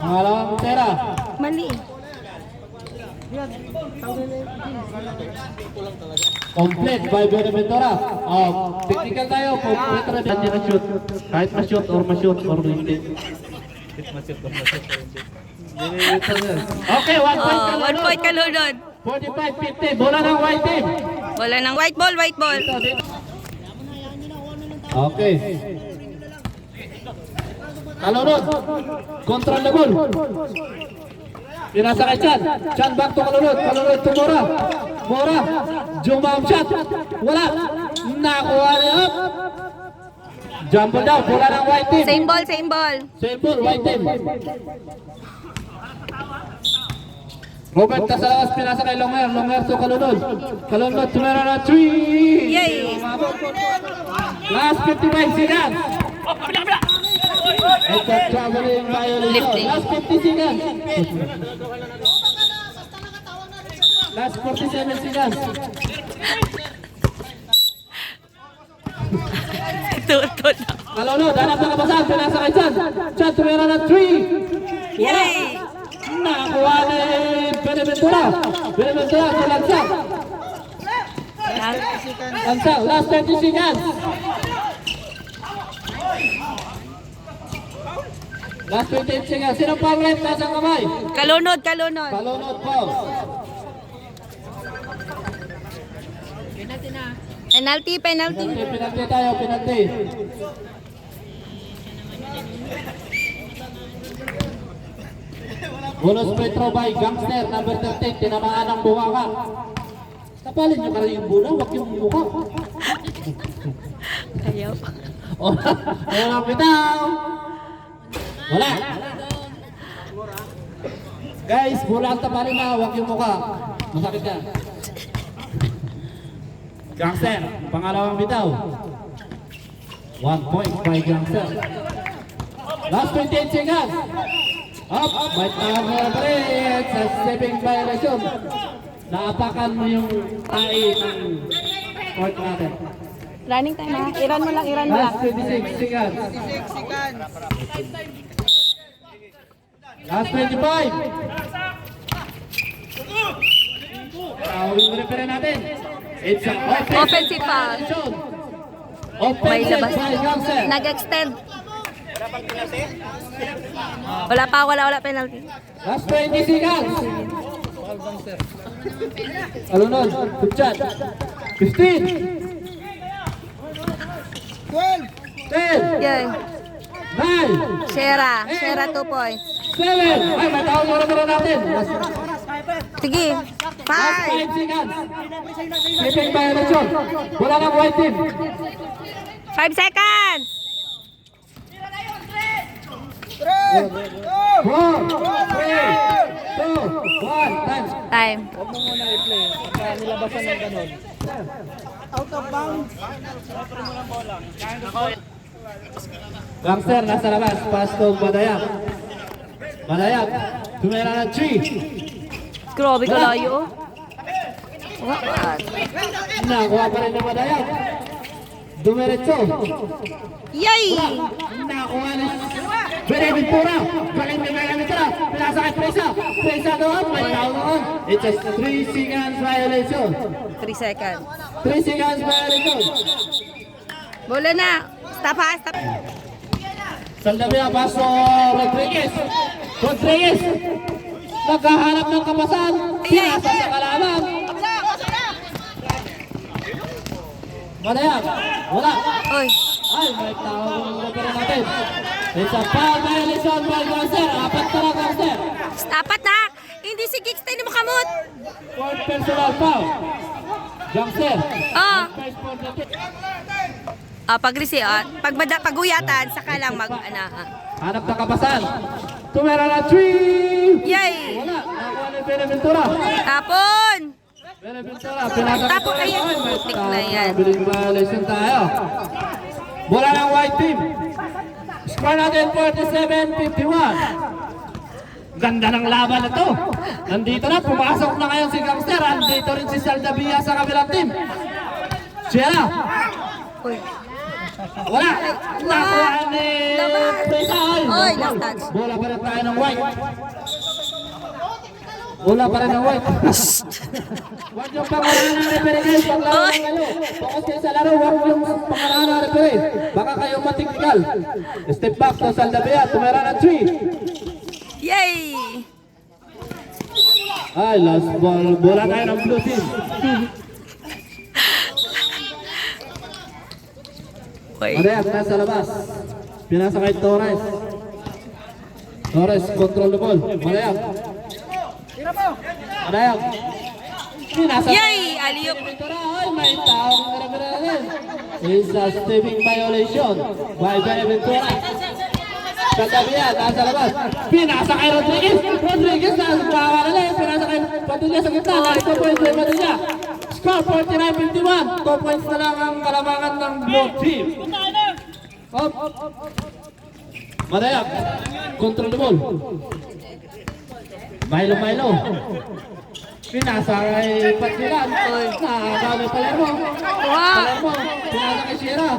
Pangalawang tira. Mali. Complete by Benaventura. Technical tayo. Complete rin. Hindi na-shoot. Kahit ma-shoot or hindi. Okay, 1 point Oh, 1 point Kalunod. 45-50. Bola ng white team. Wala ng white ball. Okay. Kalunod. Control the ball. Pinasa kay Chan. Chan back to Kalunod. Kalunod to Mora. Mora. Jump shot. Wala. Nakuha niya. Jumble down. Bola ng white team. Same ball. Same ball. White team. Robert Casalawas pinasa kay Longhair. Longhair to Kalunod. Kalunod tumira na 3. Yay! Last 55 seconds. It's a traveling violation. Lifting. Last 50 seconds. Last 47 seconds. Tutod. Kalunod, hanap ng kabasahan. Pinasa kay Chan. Chan tumira na 3. Yay! Nakakuha ni Benaventura. Benaventura to Lansang. Ha? Ansel, last 20 seconds. Last 28 seconds. Sino pa rin? Nasa kamay. Kalunod, kalunod. Palunod po. Penalty, penalty. Penalty tayo, penalty. Bonus free throw by Gangster, number 13. Tinamaan ang buwaka. Tapalin nyo ka rin yung bula, wag yung mukha. Ayaw. Wala ang bitaw. Wala. Guys, bola ang tapalin na, wag yung mukha. Masakit yan. Gangster, pangalawang bitaw. 1 point by Gangster. Last 28 seconds. Up, may tawag pa rin sa stepping violation. Naapakan mo yung tae ng court natin. Running time ha. Iran mo lang, iran mo lang. Last 26 seconds. Last 25. Tawag yung referee natin. It's an Offensive foul. May Offensive labas. by Gangster. Nag-extend. Wala pa, wala penalty. Last 20 seconds. Alunod, Kupchat. 15. 10. Yun. 9. Shera. Shera 2 points. 7. Ay, may tawag yung referee natin. Sige. Last 5. 5 seconds. Stepping violation. Wala ng white team. 5 seconds. 4, 3, 2, 1. Time. Time. Huwag mo muna i-play. Pagka nilabasan ng ganon. Gangster nasa labas. Pass to Badayag. Badayag. Tumira ng 3. Grabe ka layo. What? Nakuha pa rin ng Badayag. Dumiretso. Yay! Nakuha ni Beneventura. Galing ni Beneventura. Pinasakay Presa. Presa doon. May tao doon. It's a 3 seconds violation. 3 seconds. 3 seconds violation. Bola na. Stop ha, stop. Saldavia paso Rodriguez. Rodriguez. Naghahanap ng kapasan. Pinasa sa kalaban. Badayag. Wala. Oy. Ay, may tawag ng referee natin. It's a foul violation by Gangster. Apat na lang Gangster. Apat na. Hindi si Giggs tayo mo kamot. Fourth personal foul. Gangster. Ah. First point na ito. Pag-resi, pag-uyatan, saka lang Hanap na kapasan. Tumera na 3. Yay! Wala. Nakuha ni Beneventura. Tapon! Beneventura. Pinasa. Tapon kayo. Ay, may Putik na yan. Biling violation tayo. Bola ng white team. Score natin 47-51. Ganda ng laban na to. Nandito na, pumasok na ngayon si Gangster. Nandito rin si Saldavia sa kabilang team. Sierra. Uy. Wala. Nakuha ni Presa. Oy, last touch. Bola pa rin tayo ng white. Bola pa rin ng white. Huwag yung pangalanan ng referee guys. Paglaro ng kayo. Focus kayo sa laro. Huwag yung pangalanan ng referee. Baka kayo matikikal. Step back to Saldavia. Tumera ng 3. Yay! Ay, last ball. Bola tayo ng blue team. Uy. Madayag, nasa labas. Pinasa kay Torres. Torres, control the ball. Madayag. Madayag. Pinasa Yay! Aliyok. Ay, may taong referee. It's a stepping violation by Beneventura. Saldavia, nasa labas. Pinasa kay Rodriguez. Rodriguez, nasa bawa na lang. Pinasa kay Padilla sa gitna. Ito po yung Padilla. Score 49-51. 2 points na lang ang kalamangan ng blue team. Up. Madayag. Control the ball. Milo. Pinasa kay Patilan. Nakakami Palermo. Palermo. Pinasa kay Sierra.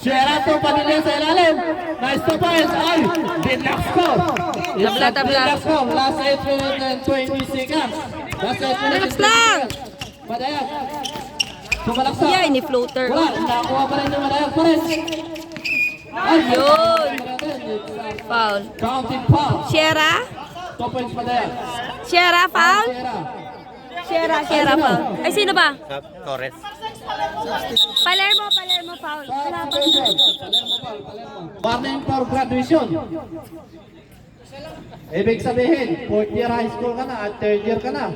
Sierra to Padilla sa ilalim. Nice to points. Ay, did not score. Tabla. Score. Last 8 minutes and 20 seconds. Last 8 minutes and 20 seconds. Madayag. Sumalaksa. Yeah, ni floater. Wala, nakakuha pa rin yung Madayag Pares. Ayun. Foul. Counting foul. Sierra? 2 points Madayag. Sierra, foul? Sierra. Sierra, foul. Ay, sino ba? Torres. Palermo, foul. Wala pa. Warning for graduation. Ibig sabihin, 4th year high school ka na at 3rd year ka na.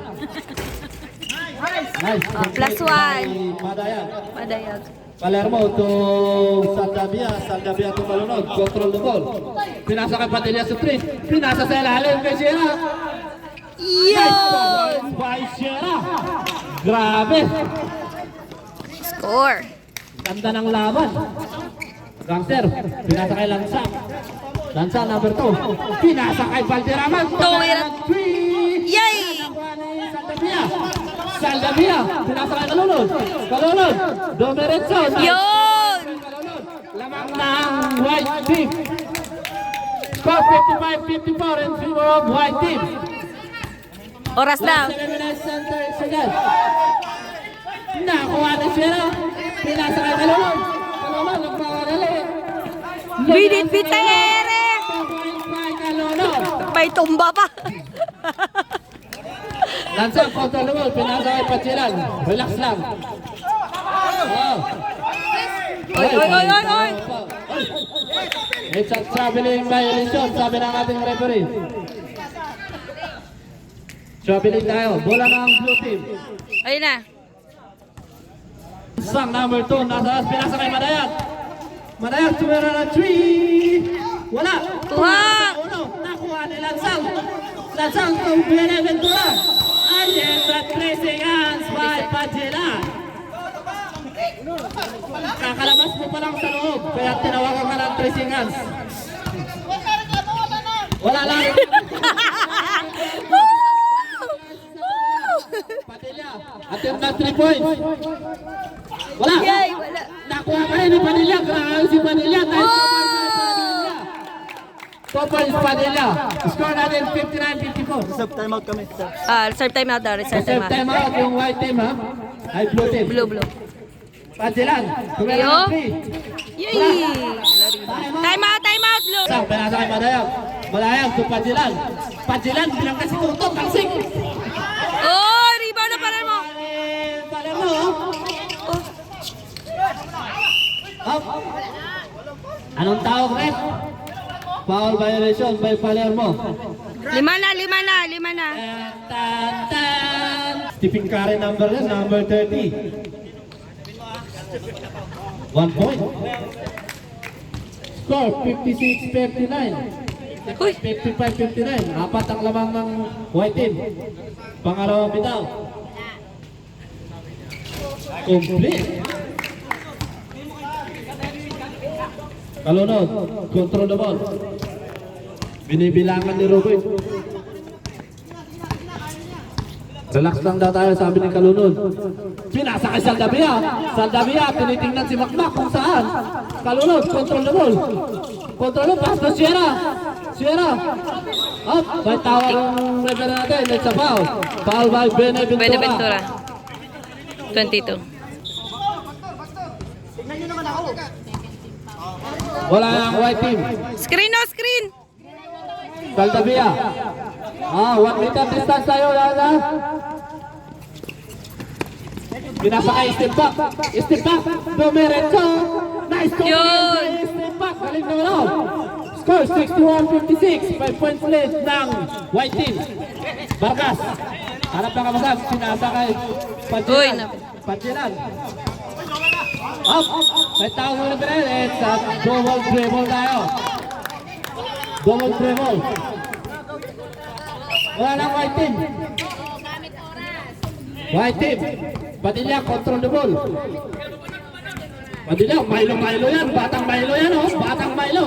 Nice. Plus one. Madayag. Madayag. Palermo to Saldavia to Malunod. Control the ball. Pinasa kay Padilla sa 3. Pinasa sa ilalim kay Sierra. Yun! By Sierra. Grabe. Score. Ganda ng laban. Gangster. Pinasa kay Lansang. Lansang number 2. Pinasa kay Valderraman. Tuwiran. 3. Yay! Saldavia. Pinasa kay Kalunod. Kalunod. Domeretso. Yun! Lamang ng white team. Score 55-54 in favor of white team. Oras na. Last 7 minutes and 30 seconds. Nakuha ni Sierra. Pinasa kay Kalunod. Kalunod, nagpapadali. Bidit Pitere! By Kalunod. May tumba pa. Lansang control the ball. Pinasa kay Pachilan. Relax lang. Oh. Oy. It's a traveling violation, sabi ng ating referee. Traveling tayo. Bola ng blue team. Ayun na. Sang number 2, nasa pinasa kay Madayag. Madayag, tumira na 3. Wala. Kuha. Uno, nakuha ni Lansang. Lansang to Beneventura. And it's a tracing hands by Pajilan. Kakalabas mo pa lang sa loob, kaya tinawagan ka ng tracing hands. Wala lang. Padilla, attempt na 3 points. Wala. Yay! Wala. Nakuha ka rin ni Padilla. Grabe si Padilla. Nice cover by Padilla. 2 points Padilla. Score natin 59-54. Sub timeout kami. Serve time out daw. Reserve Reserve time time out. out yung white team ha. Ay blue team. Blue. Padillan. Tumira Ayo. ng 3. Yay! Time out, Blue. Sang pinasa kay Madayag. Madayag to Padillan. Padillan bilang kasi tutok. Tangsik. Oh, rebound na pa rin mo. Palermo. Oh, Up. Anong tawag ref? Foul violation by Palermo. lima na. Tan. Stephen Curry number 30. 1 point. Score 56-59. Uy. 55-59. Apat ang lamang ng white team. Pangalawang bitaw. Complete. Kalunod. Control the ball. Binibilangan ni Robert. Relax lang daw tayo, sabi ni Kalunod. Pinasa kay Saldavia. Saldavia, tinitingnan si Makmak kung saan. Kalunod, control the ball. Control the pass to Sierra. Up, may tawag ang referee natin. It's a foul. Foul by Beneventura. Beneventura. 22. Wala ang white team. Screen. Saldavia. 1 meter distance tayo. Lala. Pinasa kay step back. Domeretso. Nice goal. Yun. Step back. Galing naman ako. Score 61-56. 5 points lead ng white team. Vargas. Harap na kabasag. Pinasa kay Uy, Pachilan. Up. May tawag mo na pinay. It's a double dribble tayo. Double dribble. Wala lang white team. White team. Padilla, control the ball. Padilla, Milo yan. Batang Milo yan, oh. Batang Milo.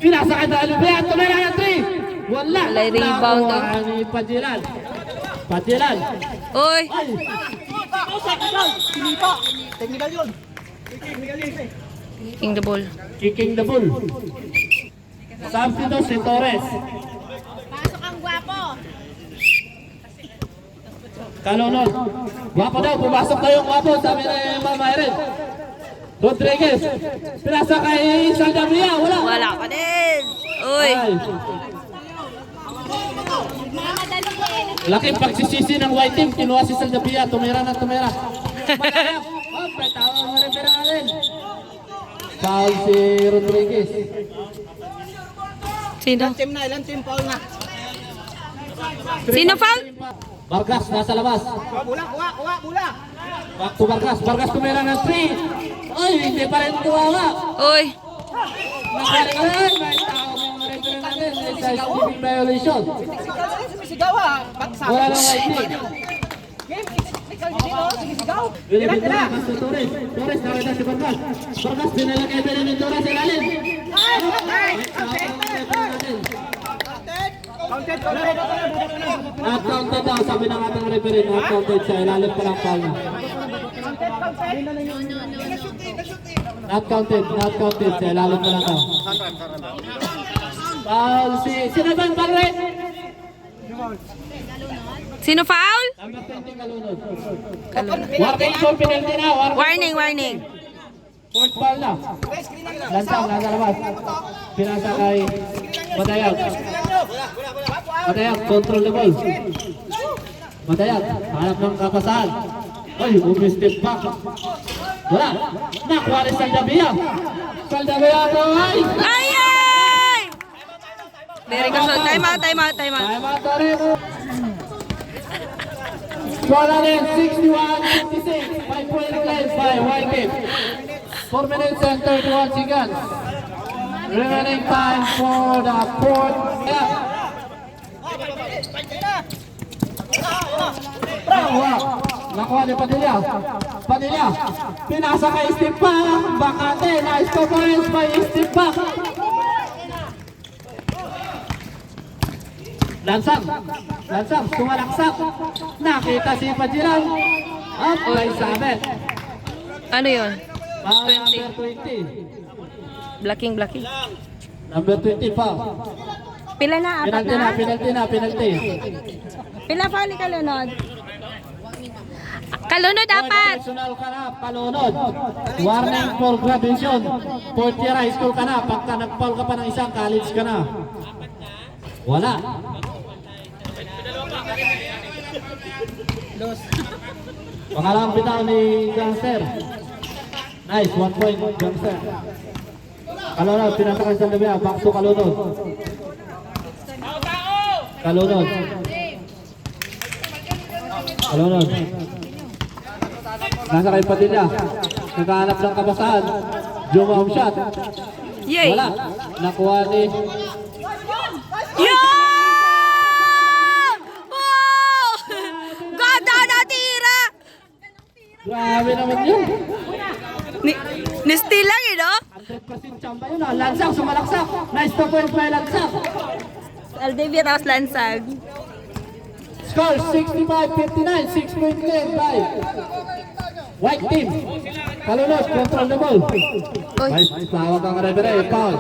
Pinasa kay Dalubia. Tumira yung 3. Wala. Wala yung rebound, oh. Nakuha ni Padillan. Uy. Technical yun. King the ball. Kicking the ball. Substitute si Torres. Pasok ang gwapo. Kalunod. Guwapo daw, pumasok tayo guwapo, sabi ni Mama Erin. Rodriguez. Pinasa kay Saldavia, wala. Wala pa din. Uy. Ay. Laking pagsisisi ng white team, kinuha si Saldavia, tumira na tumira. Madayang. Oh, may tawag na rin pinangalin. Foul si Rodriguez. Sino? Team na, ilang team foul na. Sino foul? Vargas nasa labas. Bula, kuha, bula. Back to Vargas. Vargas tumira ng 3. Ay, hindi pa rin tuwawa. Uy. Nakalimutan, may tawag ng referee natin. Sa giving violation. Sumisigaw ha. Baksa. Wala nang white team. Game, technical din oh. Sumisigaw. Binibig na, Castro Torres. Torres, nakita si Vargas. Vargas, pinalagay din ni Torres sa ilalim. Counted. Not counted daw, sabi ng ating referee. Not counted siya, ilalim pa lang foul niya. Not counted siya, ilalim pa lang daw. Foul si, sino ba yung pare? Sino foul? Number 20 Kalunod. Kalunod. Warning for penalty na, Warning. Fourth foul na. Lansang, nasa labas. Pinasa kay Madayag. Madayag, control the ball. Madayag, hanap ng kapasahan. Ay, umi-step back. Wala. Nakuha rin Saldavia. Saldavia to ay! Ay! Very good. Time out. Time out na rin. Score natin, 61-56. 5 point lead by White Team. 4 minutes and 31 seconds. Remaining time for the fourth half. Nakuha ni Padilla. Padilla. Pinasa kay Steve Back. Bakate. Nice coverage by Steve Back. Lansang. Sumalaksak. Nakita si Pajiran. Up by Sabet. Ano yun? Number 20. Blocking. Number 20 pa. Pila na? Apat na? Penalty. Pila foul ni Kalunod? Kalunod apat. Personal ka na, palunod. Warning for graduation. Fourth year high school ka na. Pagka nag-foul ka pa ng isang, college ka na. Wala. Pangalawang bitaw ni Gangster. Nice, 1 point, Gangster. Kalunod, pinasakay sa labi. Back to Kalunod. Kalunod. Nasa kay Padilla. Naghahanap ng kabasahan. Jump shot. Yay! Wala. Nakuha ni... Yan! Wow! Ganda na tira! Grabe naman yun. Ni-steal lang eh, no? 100% chamba yun ah. Lansang, sumalaksak. Nice to point by Lansang. Aldivia tapos Lansag. Score 65-59. 6 point lead by White Team. Kalunod, control the ball. Nice, tawag ang referee. Foul.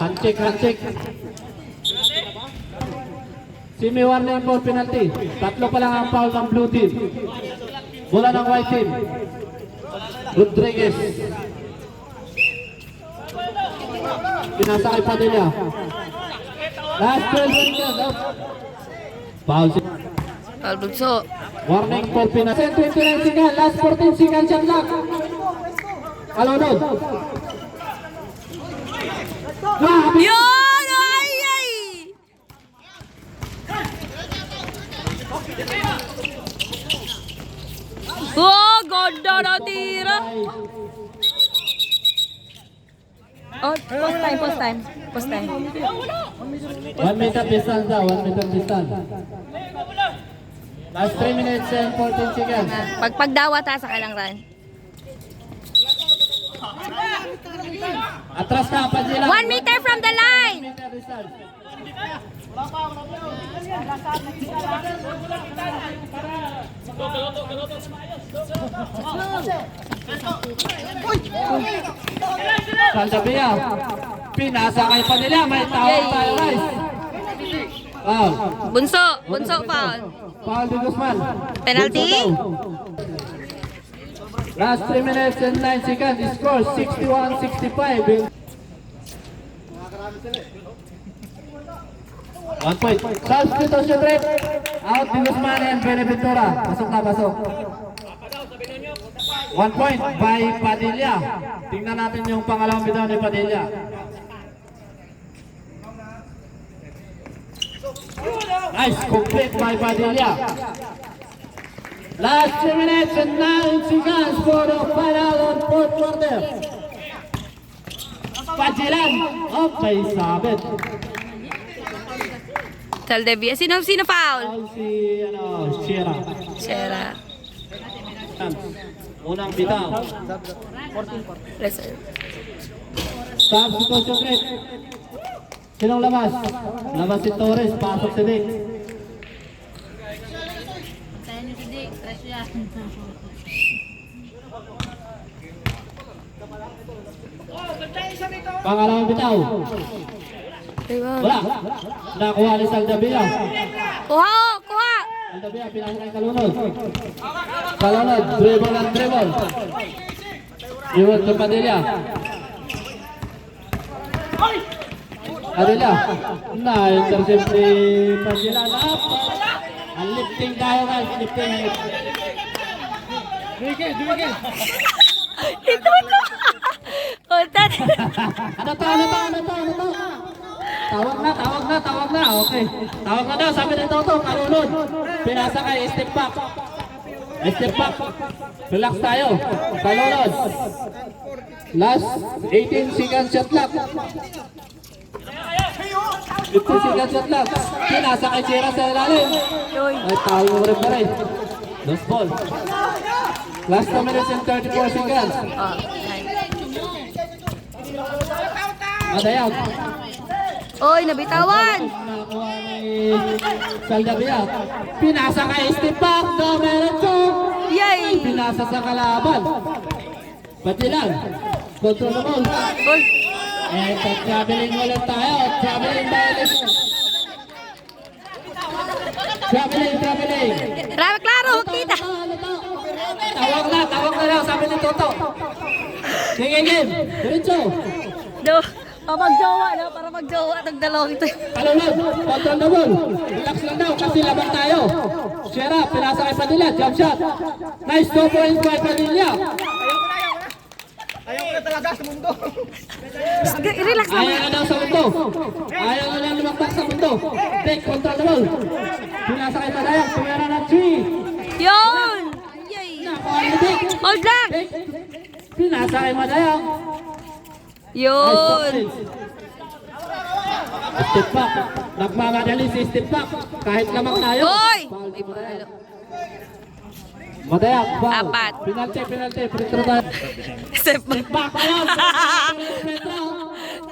Handshake. Simi warning for penalty. Tatlo pa lang ang foul ng blue team. Bola ng White Team. Rodriguez. Pinasa kay Padilla. Last 12 seconds. Foul si... Albunso. Warning for penalty. 29 seconds. Last 14 seconds shot clock. Kalunod. Yun! Ay! Oh, ganda na tira! Oh, post time. 1 meter distance daw. 1 meter distance. Last 3 minutes and 14 seconds. Pagdawa ta sa kalangran. Atras ka, Padilla. 1 meter from the line! 1 meter distance. Saldavia. Pinasa kay Padilla. May tawag tayo, guys. Foul. Bunso foul. Foul de Guzman. Penalty? Last 3 minutes and 9 seconds. Score 61-65. 1 point. Substitution rate. Out de Guzman and Beneventura. Pasok na, pasok. 1 point by Padilla. Tingnan natin yung pangalawang bitaw ni Padilla. Nice, complete by Padilla. Last 3 minutes and 9 seconds for the final on fourth quarter. Pajilan. Okay, sabit. Saldevia. Sino foul? Foul si, Sierra. Sierra. Unang bitaw. Reserve. Substitution rate. Sinong labas? Labas si Torres, pasok si Dick. Pangalawang bitaw. Wala. Nakuha ni Saldavia. Kuha! Kuha! Saldavia, pinasa kay Kalunod. Kalunod, dribble and dribble. Iwan to Padilla. Padilla. Na-intercept ni Padilla. Ang lifting tayo guys, lifting. Ito na! Punta na! Ano to? Tawag na. Okay. Tawag na daw, sabi ni Toto, Kalunod. Pinasa kay step back. Step back. Relax tayo. Kalunod. Last 18 seconds shot clock. 15 seconds shot clock. Pinasa kay Sierra sa ilalim. Ay, tawag mo rin pa rin. Lost ball. Last 2 minutes and 34 seconds. Oh, nice. Madayag. Oy, nabitawan! Nakuha ni Saldavia. Pinasa kay step back. Domerecho. Yay! Pinasa sa kalaban. Patilan. Control the ball. Oy! And traveling ulit tayo. Traveling violation. Traveling. Klaro, kita! Tawag na daw, sabi ni Toto. Game. Diretso. Do, magjowa na, para magjowa ng dalawang ito. Kalunod. Control the ball. Relax lang daw kasi labang tayo. Sierra, pinasa kay Padilla. Jump shot. Nice 2 points by Padilla. Ayaw ko na talaga sa mundo. Relax lang. Ayaw na daw sa mundo. Ayaw na lang lumagpak sa mundo. Take control the ball. Pinasa kay Padilla. Tumira na 3. Yun! Yay! Nakuha ni Dick. Hold lang! Dick. Pinasa kay Madayang. Yun! Step back. Nagmamadali si step back. Kahit lamang tayo. Hoy! Foul si Madayang. Madayang, foul. Apat. Penalty. Free throw tayo. Step Back na lang.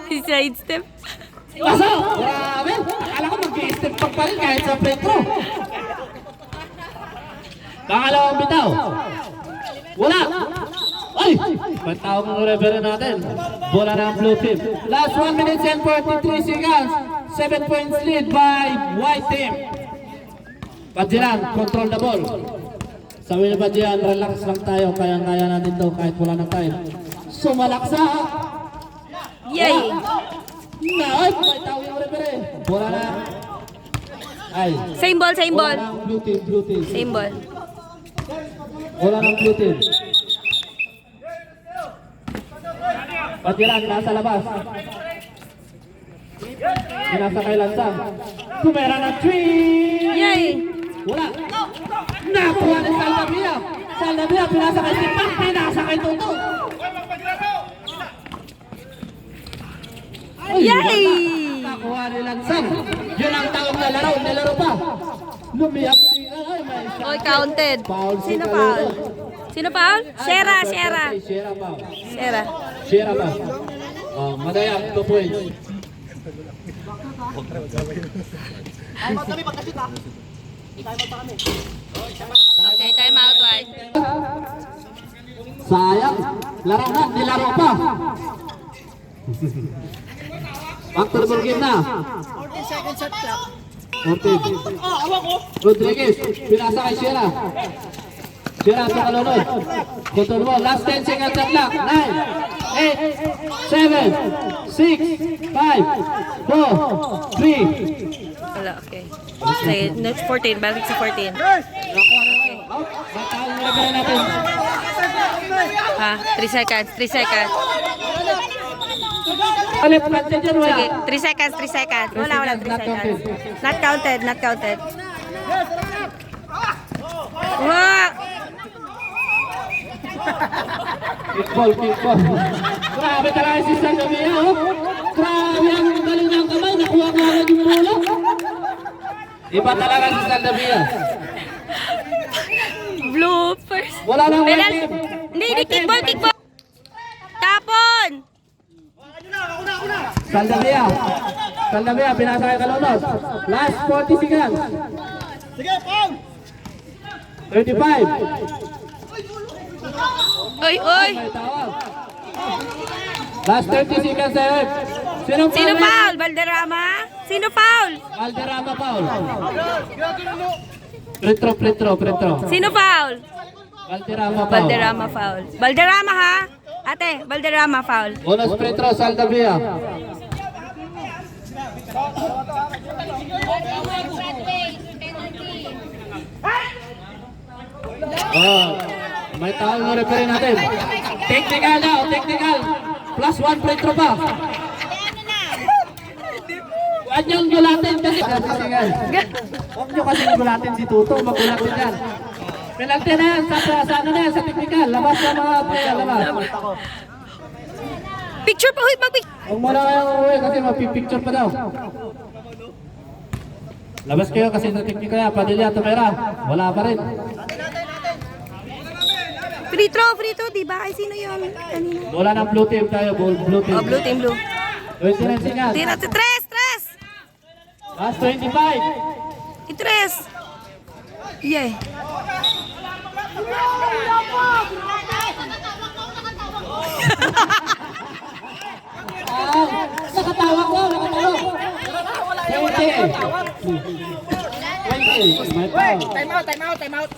Side step. Pasok! Grabe! Akala ko mag-i-step back pa rin kahit sa free throw. Pangalawang bitaw. Wala! Ay! Pantawag ng referee natin. Bola ng blue team. Last 1 minute and 43 seconds. 7 points lead by white team. Padjilan, control the ball. Sabi ni Padjilan, relax lang tayo. Kaya natin to kahit wala ng time. Sumalaksa. Yay! Ay! Pantawag ng referee. Bola na. Ay. Same ball. Bola ng blue team. Same ball. Bola ng blue team. Patiran, nasa labas. Pinasa kay Lansang. Tumera ng 3. Yay! Wala. Nakuha ni Saldavia. Saldavia, pinasa kay Sipak. Pinasa kay Toto. Yay! Nakuha ni Lansang. Yun ang tawag na laro. Nilaro pa. Lumiyak si... Ay, may isa. Oy, counted. Foul si Sino Kalunod. foul? Sino foul? Sierra. Sierra foul. Sierra ba? Oh, Madayang, 2 points. Okay, time out, right? Sayang, laro na, nilaro pa. Back to the ball game na. 14 seconds shot clock. 14. Rodriguez, pinasa kay Sierra. Sierra sa kalunod. Control mo, last 10 seconds ang clock. 9, 8, 7, 6, 5, 4, 3. Wala, okay. Sige, next 14. Balik sa 14. Batawin mo na natin. Ha? 3 seconds. 3 seconds. Alip, natin dyan, wala. Sige, 3 seconds. 3 seconds. Wala, 3 seconds. Not counted. Not counted. Wow! Kickball. Grabe talaga si San Javier, oh. Grabe ang galing ng kamay. Nakuha ko agad yung bola. Iba talaga si San Javier. Bloopers. Wala lang white Penal- team. Hindi, kickball. Tapon! Saldavia, pinasa kay Kalunod. Last 40 seconds. Sige, Paul! 35. Oy! May tawag. Last 30 seconds ahead. Sino foul? foul? Valderrama? Sino foul? Valderrama foul. Pretro. Sino foul? Valderrama foul. Valderrama foul. Valderrama ha? Ate, Valderrama foul. Bonus Pretro, Saldavia. May tawag ng referee natin. Technical daw, technical. Plus 1 Pretro pa. Huwag niyong gulatin kasi. Huwag niyo kasi gulatin si Tuto. Magulatin yan. Penalty na yan. Sa ano na yan? Sa technical. Labas sa mga player. Labas. Picture pa, huy, mag-picture. Huwag mo na kayong uwi kasi mapipicture pa daw. Labas kayo kasi sa technical yan. Padilla, Tumera. Wala pa rin. Free throw, di ba? Ay, sino yun? Kanina. Wala ng blue team tayo. Blue team. Oh, blue team, blue. 29 seconds. Tira, tres! Last 25. Itres! Yeah. Nakatawa ko. 20. 20. May foul. Time out.